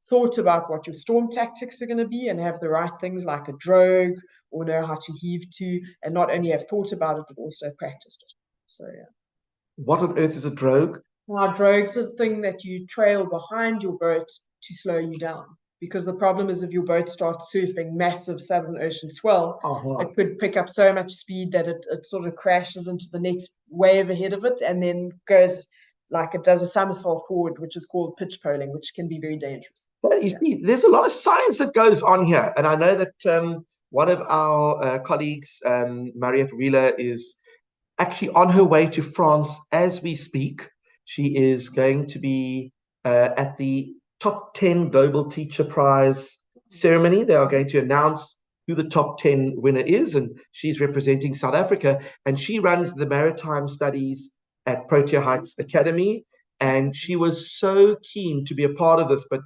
thought about what your storm tactics are going to be and have the right things like a drogue or know how to heave to, and not only have thought about it, but also practiced it. So, yeah. What on earth is a drogue? Now, drogues is a thing that you trail behind your boat to slow you down. Because the problem is if your boat starts surfing massive Southern Ocean swell, it could pick up so much speed that it sort of crashes into the next wave ahead of it and then goes like it does a somersault forward, which is called pitch poling, which can be very dangerous. Well, you see, there's a lot of science that goes on here. And I know that one of our colleagues, Mariette Wheeler, is actually on her way to France as we speak. She is going to be at the top 10 Global Teacher Prize ceremony. They are going to announce who the top 10 winner is, and she's representing South Africa, and she runs the maritime studies at Protea Heights Academy, and she was so keen to be a part of this, but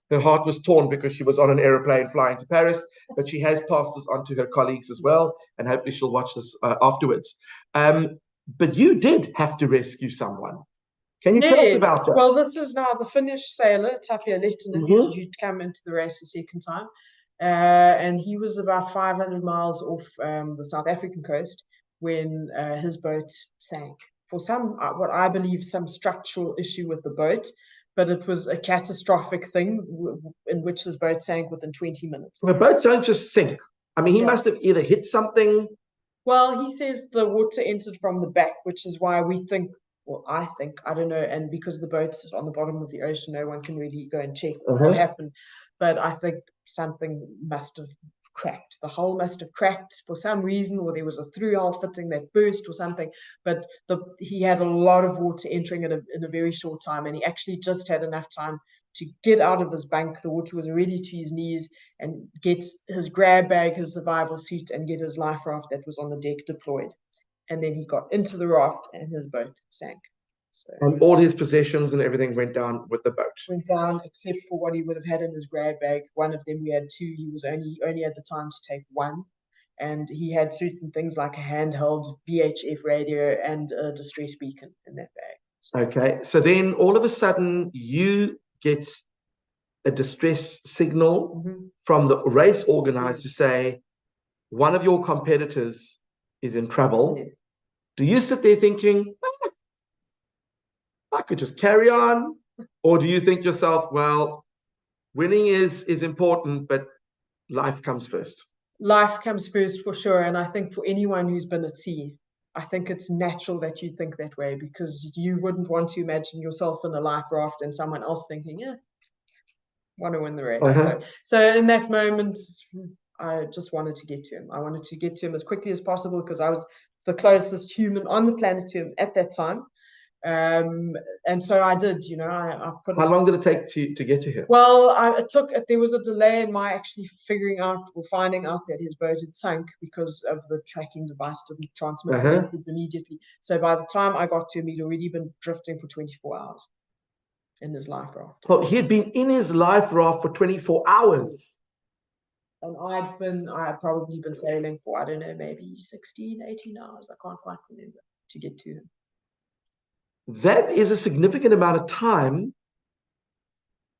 her heart was torn because she was on an aeroplane flying to Paris, but she has passed this on to her colleagues as well, and hopefully she'll watch this afterwards. But you did have to rescue someone. Can you tell us about that? Well, this is now the Finnish sailor, Tapia, who'd come into the race a second time. And he was about 500 miles off the South African coast when his boat sank. For some, what I believe, some structural issue with the boat, but it was a catastrophic thing in which his boat sank within 20 minutes. The boats don't just sink. I mean, he must have either hit something. Well, he says the water entered from the back, which is why we think, well, I think, I don't know, and because the boat's on the bottom of the ocean, no one can really go and check what happened. But I think something must have cracked. The hull must have cracked for some reason, or there was a through-hull fitting that burst or something. But he had a lot of water entering in a very short time, and he actually just had enough time to get out of his bunk. The water was already to his knees, and get his grab bag, his survival suit, and get his life raft that was on the deck deployed. And then he got into the raft and his boat sank. So, and all his possessions and everything went down with the boat. Went down, except for what he would have had in his grab bag. One of them, we had two. He was only had the time to take one. And he had certain things like a handheld VHF radio and a distress beacon in that bag. So, okay. So then all of a sudden you get a distress signal from the race organizer to say one of your competitors is in trouble. Yeah. Do you sit there thinking, I could just carry on? Or do you think to yourself, well, winning is important, but life comes first? Life comes first for sure. And I think for anyone who's been at sea, I think it's natural that you think that way, because you wouldn't want to imagine yourself in a life raft and someone else thinking, yeah, want to win the race. So in that moment, I just wanted to get to him. I wanted to get to him as quickly as possible because I was the closest human on the planet to him at that time. And so I did, I put. How long did it take to get to him? Well, there was a delay in my actually figuring out or finding out that his boat had sunk because of the tracking device didn't transmit immediately. So by the time I got to him, he'd already been drifting for 24 hours in his life raft. Well, he had been in his life raft for 24 hours. And I had probably been sailing for, I don't know, maybe 16, 18 hours. I can't quite remember, to get to him. That is a significant amount of time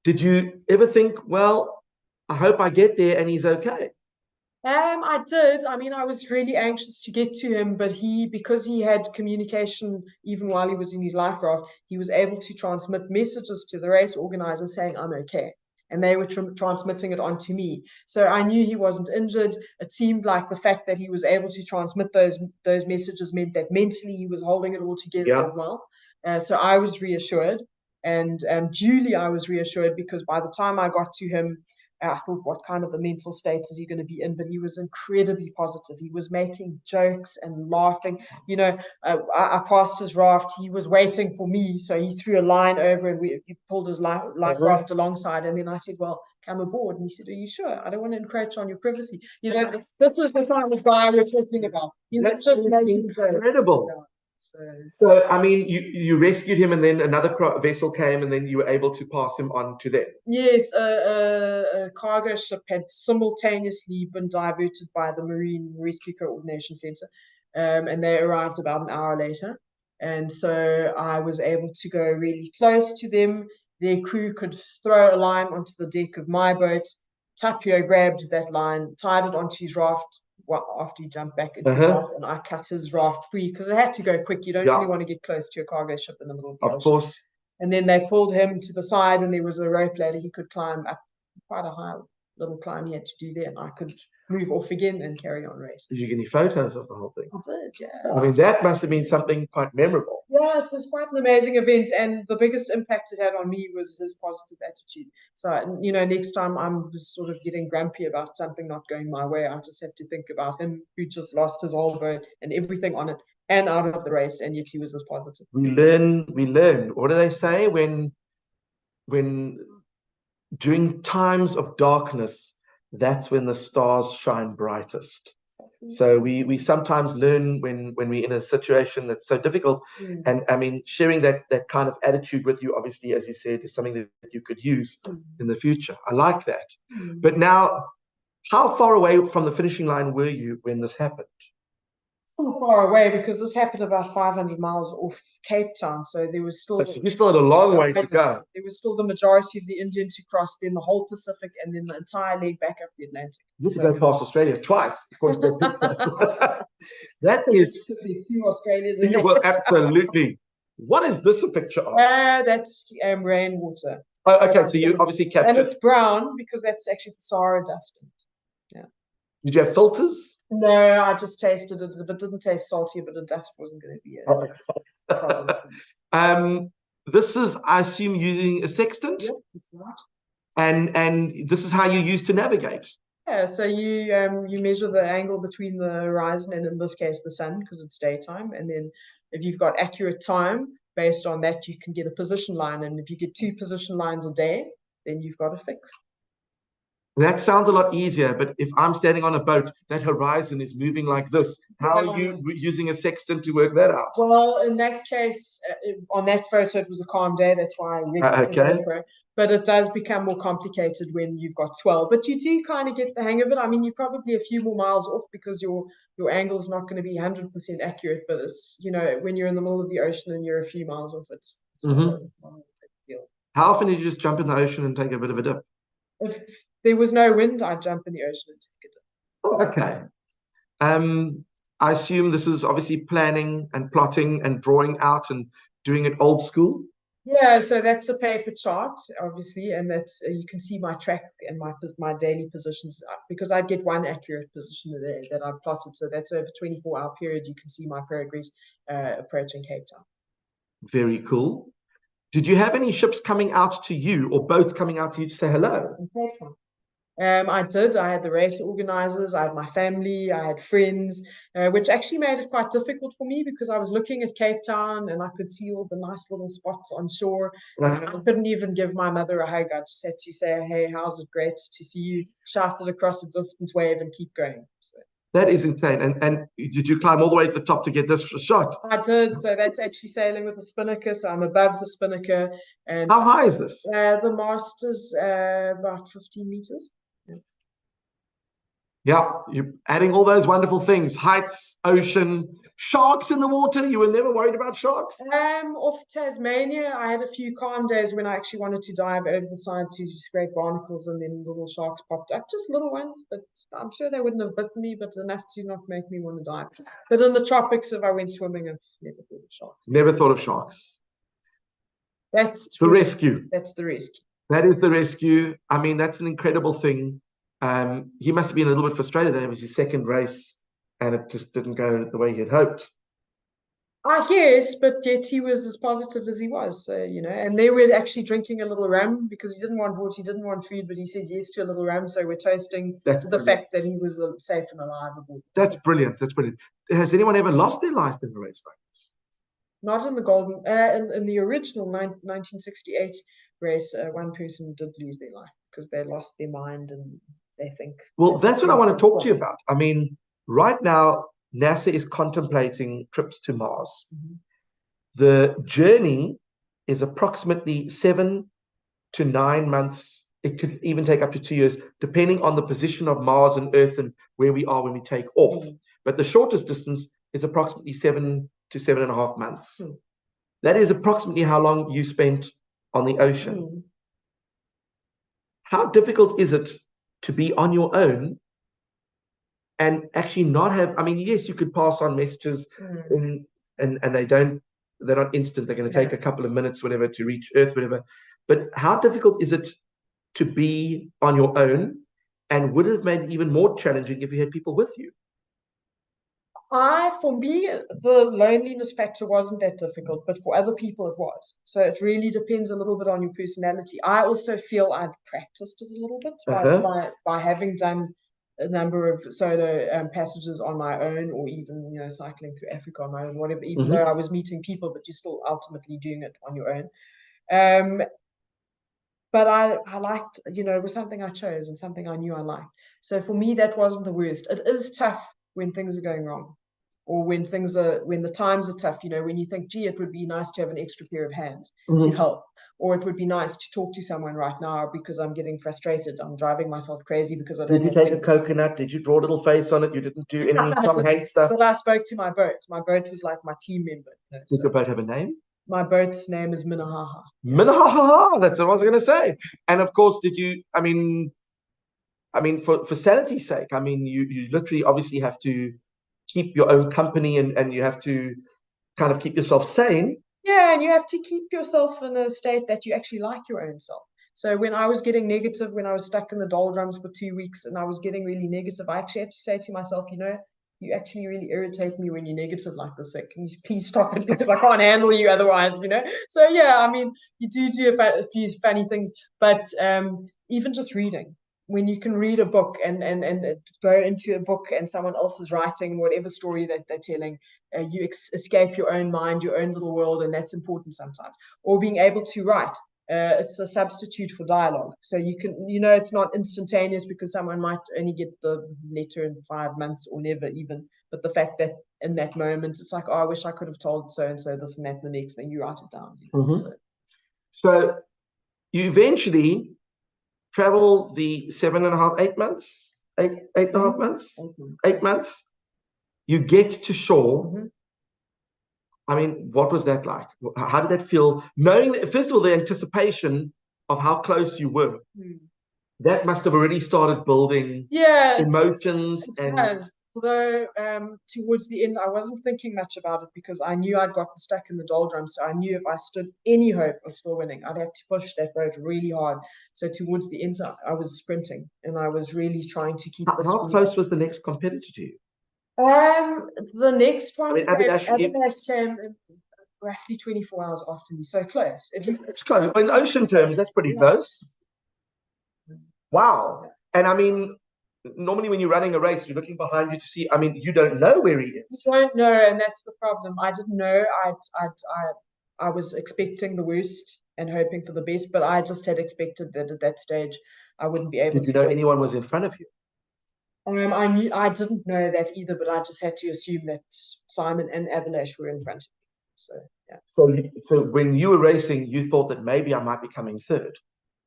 Did you ever think, well, I hope I get there and he's okay? I did. I mean, I was really anxious to get to him, but because he had communication even while he was in his life raft, he was able to transmit messages to the race organizers saying, "I'm okay." And they were transmitting it onto me. So I knew he wasn't injured. It seemed like the fact that he was able to transmit those messages meant that mentally he was holding it all together as well. So I was reassured. And duly, I was reassured because by the time I got to him, I thought, what kind of a mental state is he going to be in? But he was incredibly positive. He was making jokes and laughing. You know, I passed his raft. He was waiting for me. So he threw a line over and he pulled his life raft alongside. And then I said, well, come aboard. And he said, are you sure? I don't want to encroach on your privacy. You know, this was the kind of guy we're talking about. He was just making incredible. Jokes. So, I mean, you rescued him and then another vessel came and then you were able to pass him on to them. Yes, a cargo ship had simultaneously been diverted by the Marine Rescue Coordination Center, and they arrived about an hour later. And so I was able to go really close to them. Their crew could throw a line onto the deck of my boat. Tapia grabbed that line, tied it onto his raft after he jumped back into the raft, and I cut his raft free because it had to go quick. You don't really want to get close to a cargo ship in the middle of the ocean. Of course. And then they pulled him to the side, and there was a rope ladder he could climb up. Quite a high little climb he had to do there, and I could move off again and carry on racing. Did you get any photos of the whole thing? I did, yeah. I mean, that must have been something quite memorable. Yeah, it was quite an amazing event, and the biggest impact it had on me was his positive attitude. So, you know, next time I'm sort of getting grumpy about something not going my way, I just have to think about him who just lost his whole boat and everything on it and out of the race, and yet he was as positive. We learn. What do they say when during times of darkness, that's when the stars shine brightest. So we sometimes learn when we're in a situation that's so difficult. And I mean, sharing that kind of attitude with you, obviously, as you said, is something that you could use in the future. I like that. But now, how far away from the finishing line were you when this happened? So far away because this happened about 500 miles off Cape Town, so there was still. So you still had a long way to go. There was still the majority of the Indian to cross, then the whole Pacific, and then the entire leg back up the Atlantic. You have to go past Australia twice. That is 2 Australias. Well, absolutely. What is this a picture of? That's rainwater. Oh, okay, so you obviously captured. And it's brown because that's actually the Sahara dusting. Yeah. Did you have filters? No, I just tasted it. It didn't taste salty, but the dust wasn't going to be a problem. This is, I assume, using a sextant? Yeah, that's right. And this is how you use to navigate? Yeah, so you measure the angle between the horizon and in this case the sun because it's daytime, and then if you've got accurate time based on that, you can get a position line, and if you get 2 position lines a day, then you've got a fix. That sounds a lot easier, but if I'm standing on a boat, that horizon is moving like this. How are you using a sextant to work that out? Well, in that case, on that photo, it was a calm day. That's why I read okay. But it does become more complicated when you've got swell. But you do kind of get the hang of it. I mean, you're probably a few more miles off because your angle is not going to be 100% accurate. But it's, you know, when you're in the middle of the ocean and you're a few miles off, it's not a big deal. How often did you just jump in the ocean and take a bit of a dip? If there was no wind, I'd jump in the ocean and take a dip. Oh, okay. I assume this is obviously planning and plotting and drawing out and doing it old school? Yeah, so that's a paper chart, obviously, and that's you can see my track and my daily positions because I get one accurate position there that I've plotted. So that's over a 24-hour period. You can see my progress approaching Cape Town. Very cool. Did you have any ships coming out to you or boats coming out to you to say hello? In Cape Town. I did. I had the race organizers, I had my family, I had friends, which actually made it quite difficult for me because I was looking at Cape Town and I could see all the nice little spots on shore. I couldn't even give my mother a hug. I just had to say, hey, how's it? Great to see you. Shout it across a distance wave and keep going. So. That is insane. And did you climb all the way to the top to get this shot? I did. So that's actually sailing with the spinnaker. So I'm above the spinnaker. And how high is this? The mast is about 15 meters. Yeah, you're adding all those wonderful things: heights, ocean, Sharks in the water? You were never worried about sharks? Off Tasmania, I had a few calm days when I actually wanted to dive over the side to scrape barnacles, and then little sharks popped up, just little ones, but I'm sure they wouldn't have bitten me, but enough to not make me want to dive. But in the tropics, if I went swimming, I've never thought of sharks. Never thought of sharks. That's the rescue. That's the rescue. That is the rescue. I mean, that's an incredible thing. He must have been a little bit frustrated that it was his second race and it just didn't go the way he had hoped. I guess, but yet he was as positive as he was. So, you know, and they were actually drinking a little rum because he didn't want water, he didn't want food, but he said yes to a little rum. So we're toasting the fact that he was safe and alive aboard. That's brilliant. That's brilliant. Has anyone ever lost their life in a race like this? Not in the in the original 1968 race, one person did lose their life because they lost their mind and they think. Well, that's what I want to talk to you about. I mean, right now, NASA is contemplating trips to Mars. Mm-hmm. The journey is approximately 7 to 9 months. It could even take up to 2 years, depending on the position of Mars and Earth and where we are when we take off. Mm-hmm. But the shortest distance is approximately 7 to 7.5 months. Mm-hmm. That is approximately how long you spent on the ocean. Mm-hmm. How difficult is it to be on your own and actually not have, I mean, yes, you could pass on messages and they're not instant. They're going to take a couple of minutes, whatever, to reach Earth, whatever. But how difficult is it to be on your own? And would it have made it even more challenging if you had people with you? For me, the loneliness factor wasn't that difficult, but for other people it was. So it really depends a little bit on your personality. I also feel I'd practiced it a little bit by having done a number of solo passages on my own, or even, you know, cycling through Africa on my own, whatever, even though I was meeting people, but you're still ultimately doing it on your own. But I liked, you know, it was something I chose and something I knew I liked. So for me, that wasn't the worst. It is tough when things are going wrong, or when the times are tough, you know, when you think, gee, it would be nice to have an extra pair of hands to help, or it would be nice to talk to someone right now because I'm getting frustrated. I'm driving myself crazy because I don't. Did you take a coconut? Did you draw a little face on it? You didn't do any Tom Hanks stuff? But I spoke to my boat. My boat was like my team member. You know, Did your boat have a name? My boat's name is Minnehaha. Minnehaha, that's what I was going to say. And of course, did you, I mean, for sanity's sake, I mean, you literally obviously have to keep your own company and you have to kind of keep yourself sane. Yeah, and you have to keep yourself in a state that you actually like your own self. So when I was getting negative, when I was stuck in the doldrums for 2 weeks and I was getting really negative, I actually had to say to myself, you know, you actually really irritate me when you're negative like this. Like, can you please stop it, because I can't handle you otherwise, you know? So yeah, I mean, you do a few funny things, but even just reading, when you can read a book and go into a book and someone else is writing whatever story that they're telling, you escape your own mind, your own little world, and that's important sometimes. Or being able to write. It's a substitute for dialogue. So you can, you know, it's not instantaneous because someone might only get the letter in 5 months or never even. But the fact that in that moment, it's like, oh, I wish I could have told so-and-so this and that, the next thing, you write it down. So you eventually travel the 7.5, 8 months, 8.5 months, 8 months. You get to shore. I mean, what was that like? How did that feel? Knowing that, first of all, the anticipation of how close you were, that must have already started building emotions. Although towards the end, I wasn't thinking much about it because I knew I'd gotten stuck in the doldrums. So I knew if I stood any hope of still winning, I'd have to push that boat really hard. So towards the end, I was sprinting and I was really trying to keep. How close was the next competitor to you? The next one, Abinash came roughly 24 hours after me, so close. It's close. In ocean terms, that's pretty close. Wow. And I mean, normally when you're running a race, you're looking behind you to see, I mean, you don't know where he is. You don't know, and that's the problem. I didn't know. I was expecting the worst and hoping for the best, but I just had expected that at that stage I wouldn't be able to. Did you know anyone was in front of you? I didn't know that either, but I just had to assume that Simon and Abinash were in front of me. So yeah. So when you were racing, you thought that maybe I might be coming third.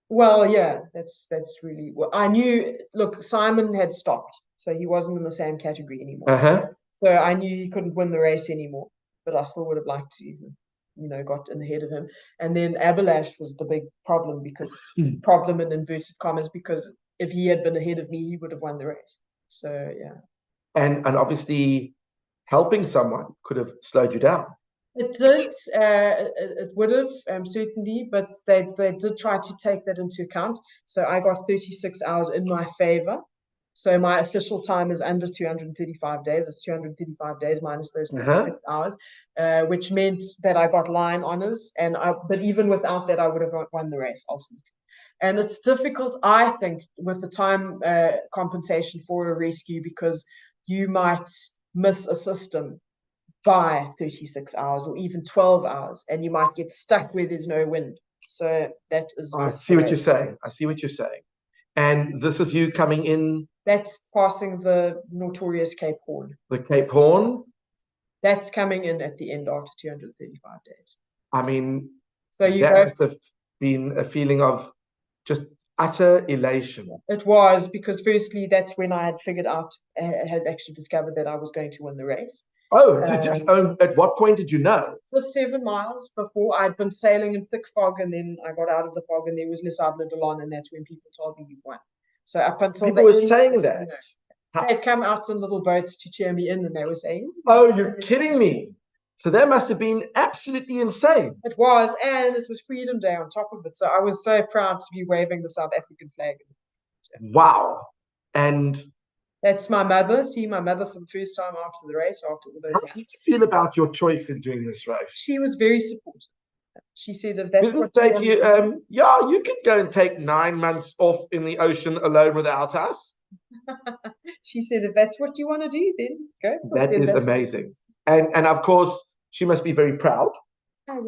Well, yeah, that's really. Well, I knew. Look, Simon had stopped, so he wasn't in the same category anymore. So I knew he couldn't win the race anymore, but I still would have liked to even, got in ahead of him. And then Abalash was the big problem problem in inverted commas, because if he had been ahead of me, he would have won the race. So yeah. And obviously helping someone could have slowed you down. It did. It would have, certainly, but they did try to take that into account. So I got 36 hours in my favor. So my official time is under 235 days. It's 235 days minus those 36 hours, which meant that I got line honors. But even without that, I would have won the race ultimately. And it's difficult, I think, with the time compensation for a rescue, because you might miss a system by 36 hours or even 12 hours, and you might get stuck where there's no wind. So that is. I see what you're saying. I see what you're saying. And this is you coming in. That's passing the notorious Cape Horn. The Cape Horn. That's coming in at the end after 235 days. I mean, so you that must have been a feeling of just utter elation. It was, because firstly, that's when I had figured out, had actually discovered that I was going to win the race. Oh, at what point did you know? It was 7 miles before. I'd been sailing in thick fog, and then I got out of the fog, and there was Les Sables d'Olonne, and that's when people told me you won. So up until people were saying that. They'd come out in little boats to cheer me in, and they were saying, "Oh, you're kidding me!" So that must have been absolutely insane. It was, and it was Freedom Day on top of it. So I was so proud to be waving the South African flag. Wow! And that's my mother. See my mother for the first time after the race. After all those. How did you feel about your choice in doing this race? She was very supportive. She said, "If that's what you say to you, yeah, you could go and take 9 months off in the ocean alone without us." She said, "If that's what you want to do, then go." That is amazing, and of course, she must be very proud. I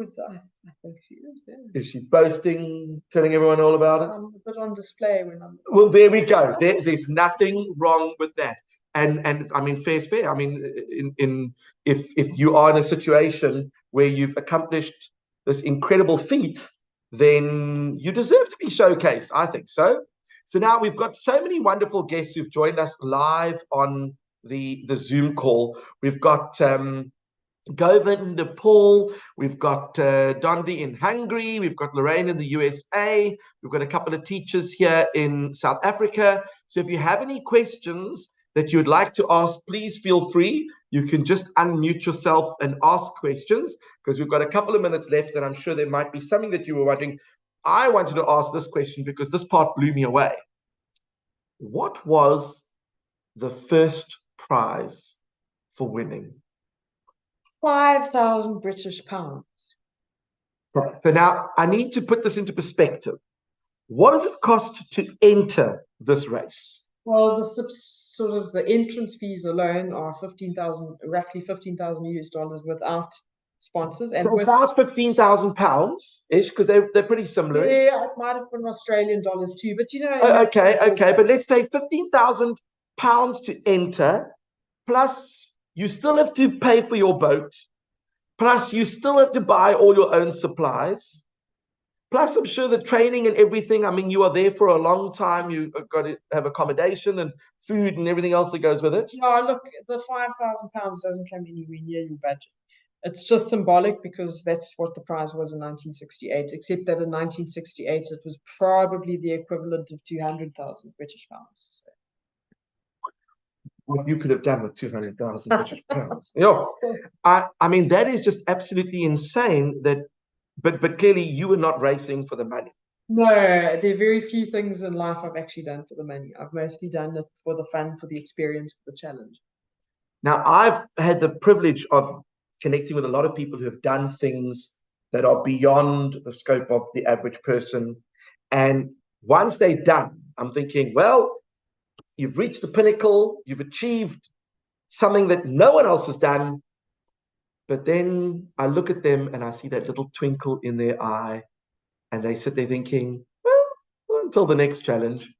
think she is. Yeah. Is she boasting, telling everyone all about it? I'm a bit on display when I'm. Well, there we go. There's nothing wrong with that. And I mean, fair's fair. I mean, if you are in a situation where you've accomplished this incredible feat, then you deserve to be showcased. I think so. So now we've got so many wonderful guests who've joined us live on the Zoom call. We've got Govind Paul, we've got Dondi in Hungary, we've got Lorraine in the USA, we've got a couple of teachers here in South Africa. So if you have any questions that you would like to ask, please feel free. You can just unmute yourself and ask questions, because we've got a couple of minutes left, and I'm sure there might be something that you were wondering. I wanted to ask this question because this part blew me away. What was the first prize for winning? 5,000 British pounds. So now I need to put this into perspective. What does it cost to enter this race? Well, the entrance fees alone are roughly 15,000 US dollars without sponsors, and so about 15,000 pounds ish, because they're pretty similar. Yeah, it might have been Australian dollars too, but okay, but let's say 15,000 pounds to enter, plus you still have to pay for your boat, plus you still have to buy all your own supplies, plus I'm sure the training and everything. I mean, you are there for a long time. You've got to have accommodation and food and everything else that goes with it. No, look, the 5,000 pounds doesn't come anywhere near your budget. It's just symbolic, because that's what the prize was in 1968, except that in 1968 it was probably the equivalent of 200,000 British pounds. So. What you could have done with 200,000 British pounds. I mean, that is just absolutely insane. But clearly you were not racing for the money. No, there are very few things in life I've actually done for the money. I've mostly done it for the fun, for the experience, for the challenge. Now, I've had the privilege of connecting with a lot of people who have done things that are beyond the scope of the average person. And once they're done, I'm thinking, well, you've reached the pinnacle, you've achieved something that no one else has done. But then I look at them and I see that little twinkle in their eye, and they sit there thinking, well, until the next challenge.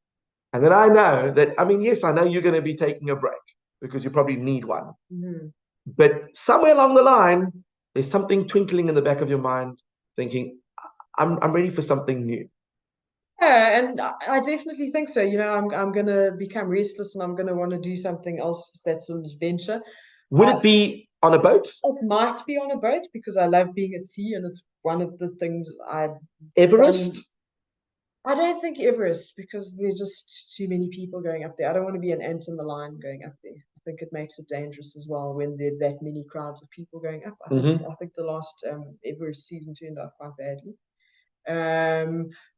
And then I know that, I mean, yes, I know you're going to be taking a break because you probably need one. Mm-hmm. But somewhere along the line, there's something twinkling in the back of your mind thinking, I'm ready for something new. Yeah, and I definitely think so. I'm going to become restless, and I'm going to want to do something else that's an adventure. Would it be on a boat? It might be on a boat because I love being at sea, and it's one of the things Everest? I don't think Everest, because there's just too many people going up there. I don't want to be an ant in the line going up there. I think it makes it dangerous as well when there are that many crowds of people going up. I think the last Everest season turned out quite badly.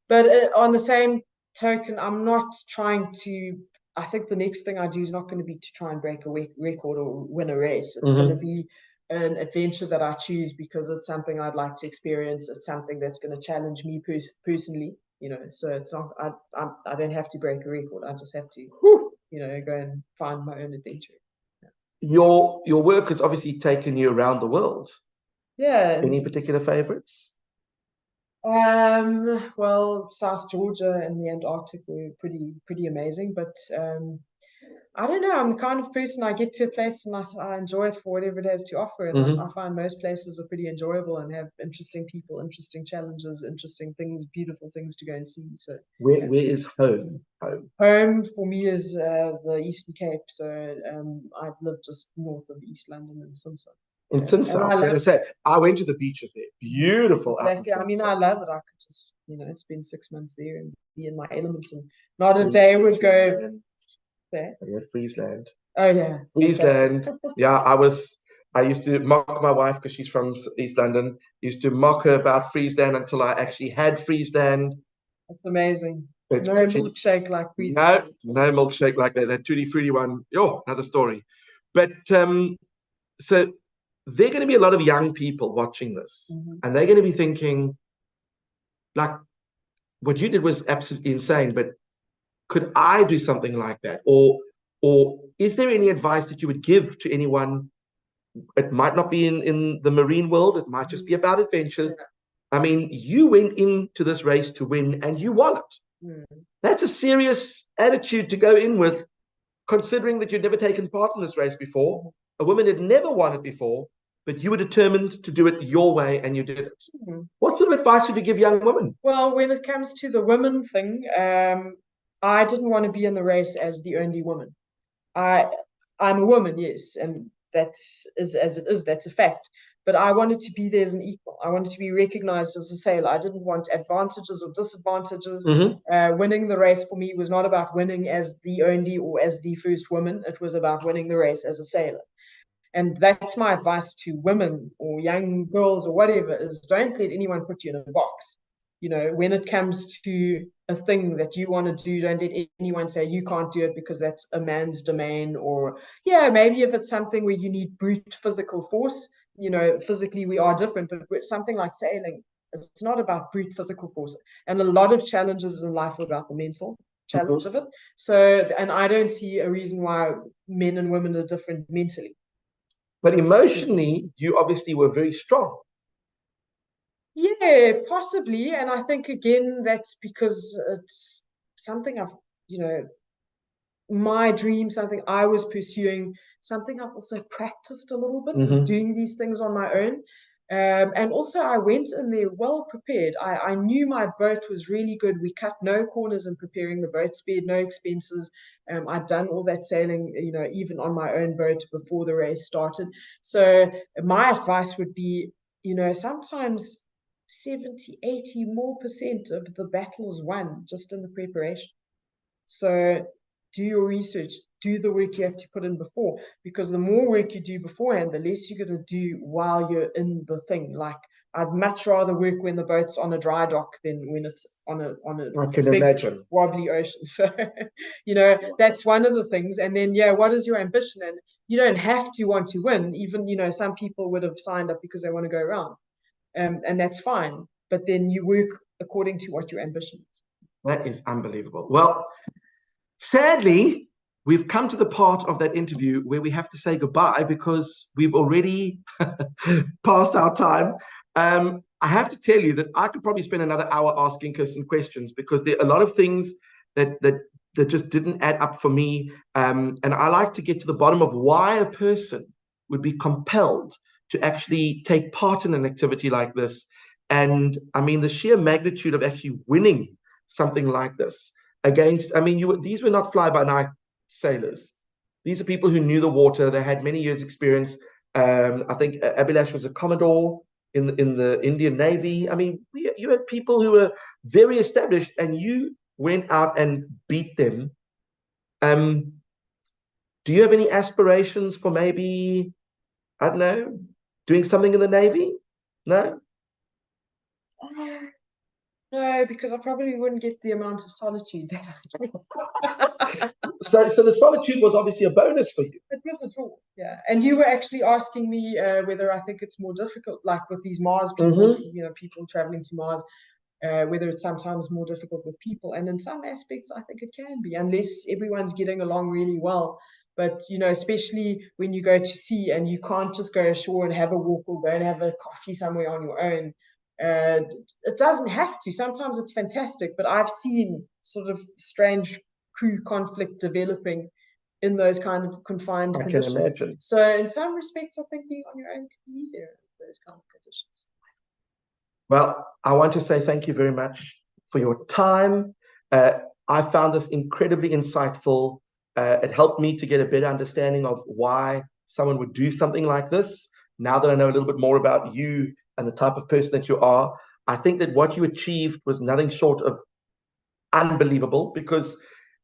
But on the same token, I'm not trying to. I think the next thing I do is not going to be to try and break a record or win a race. It's going to be an adventure that I choose because it's something I'd like to experience. It's something that's going to challenge me personally. So it's not. I don't have to break a record. I just have to, go and find my own adventure. Your work has obviously taken you around the world. Yeah. Any particular favorites? Well, South Georgia and the Antarctic were pretty amazing, but I don't know. I'm the kind of person, I get to a place and I enjoy it for whatever it has to offer. And I find most places are pretty enjoyable and have interesting people, interesting challenges, interesting things, beautiful things to go and see. So where is home? Home for me is the Eastern Cape. So I live just north of East London in Simpson. In Simpson, I was going to say, I went to the beaches there. Beautiful. Exactly. I mean, I love it. I could just, spend 6 months there and be in my elements, and not a day would go there. Friesland. Oh yeah, Friesland. Yeah, I used to mock my wife because she's from East London. Used to mock her about Friesland until I actually had Friesland. That's amazing. No milkshake like Friesland. No milkshake like that. That tutti frutti one. Oh, another story. But so there are going to be a lot of young people watching this, and they're going to be thinking, like, what you did was absolutely insane, but could I do something like that? Or is there any advice that you would give to anyone? It might not be in the marine world. It might just be about adventures. I mean, you went into this race to win and you won it. That's a serious attitude to go in with, considering that you'd never taken part in this race before. A woman had never won it before, but you were determined to do it your way and you did it. What sort of advice would you give young women? Well, when it comes to the women thing, I didn't want to be in the race as the only woman. I'm a woman, yes, and that is as it is, that's a fact. But I wanted to be there as an equal. I wanted to be recognized as a sailor. I didn't want advantages or disadvantages. Winning the race for me was not about winning as the only or as the first woman. It was about winning the race as a sailor. And that's my advice to women or young girls or whatever, is don't let anyone put you in a box. When it comes to a thing that you want to do, don't let anyone say you can't do it because that's a man's domain. Or, maybe if it's something where you need brute physical force, physically we are different, but with something like sailing, it's not about brute physical force. And a lot of challenges in life are about the mental challenge of it. So, and I don't see a reason why men and women are different mentally. But emotionally, you obviously were very strong. Yeah, possibly. And I think, again, that's because it's something my dream, something I was pursuing, something I've also practiced a little bit, doing these things on my own. And also I went in there well prepared. I knew my boat was really good. We cut no corners in preparing the boat, spared no expenses. I'd done all that sailing, even on my own boat before the race started. So my advice would be, sometimes 70-80% more of the battle is won just in the preparation. So do your research, do the work you have to put in before, because the more work you do beforehand, the less you're going to do while you're in the thing. Like, I'd much rather work when the boat's on a dry dock than when it's on a I can imagine wobbly ocean. So, that's one of the things. And then, what is your ambition? And you don't have to want to win. Even, some people would have signed up because they want to go around. And that's fine. But then you work according to what your ambition is. That is unbelievable. Well, sadly, we've come to the part of that interview where we have to say goodbye because we've already passed our time. I have to tell you that I could probably spend another hour asking Kirsten questions because there are a lot of things that just didn't add up for me. And I like to get to the bottom of why a person would be compelled to actually take part in an activity like this. And I mean, the sheer magnitude of actually winning something like this against, these were not fly-by-night sailors. these are people who knew the water. They had many years' experience. I think Abhilash was a commodore in the Indian Navy. I mean, you had people who were very established, and you went out and beat them. Do you have any aspirations for maybe, I don't know, doing something in the Navy? No? No, because I probably wouldn't get the amount of solitude that I get. So the solitude was obviously a bonus for you. It was at all, yeah. And you were actually asking me whether I think it's more difficult, like with these Mars people, people traveling to Mars, whether it's sometimes more difficult with people. And in some aspects, I think it can be, unless everyone's getting along really well. But, especially when you go to sea and you can't just go ashore and have a walk or go and have a coffee somewhere on your own. It doesn't have to. Sometimes it's fantastic, but I've seen sort of strange crew conflict developing in those kind of confined conditions. I can imagine. So in some respects, I think being on your own can be easier in those kind of conditions. Well, I want to say thank you very much for your time. I found this incredibly insightful. It helped me to get a better understanding of why someone would do something like this. Now that I know a little bit more about you and the type of person that you are, I think that what you achieved was nothing short of unbelievable, because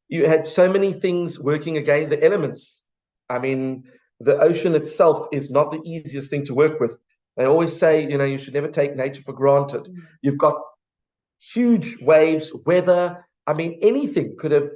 you had so many things working against the elements. I mean, the ocean itself is not the easiest thing to work with. They always say, you should never take nature for granted. You've got huge waves, weather. I mean, anything could have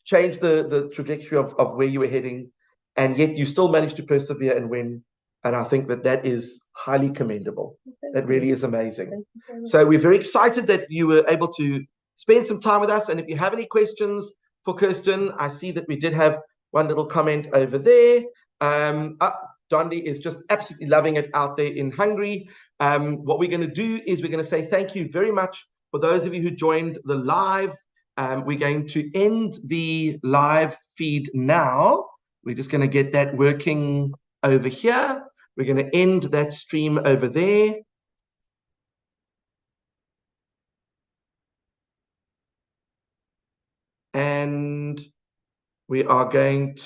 changed the trajectory of where you were heading, and yet you still managed to persevere and win. And I think that is highly commendable. That really is amazing. So we're very excited that you were able to spend some time with us. And if you have any questions for Kirsten, I see that we did have one little comment over there. Dondi is just absolutely loving it out there in Hungary. What we're going to do is we're going to say thank you very much for those of you who joined the live. We're going to end the live feed now. We're just going to get that working over here. We're going to end that stream over there. And we are going to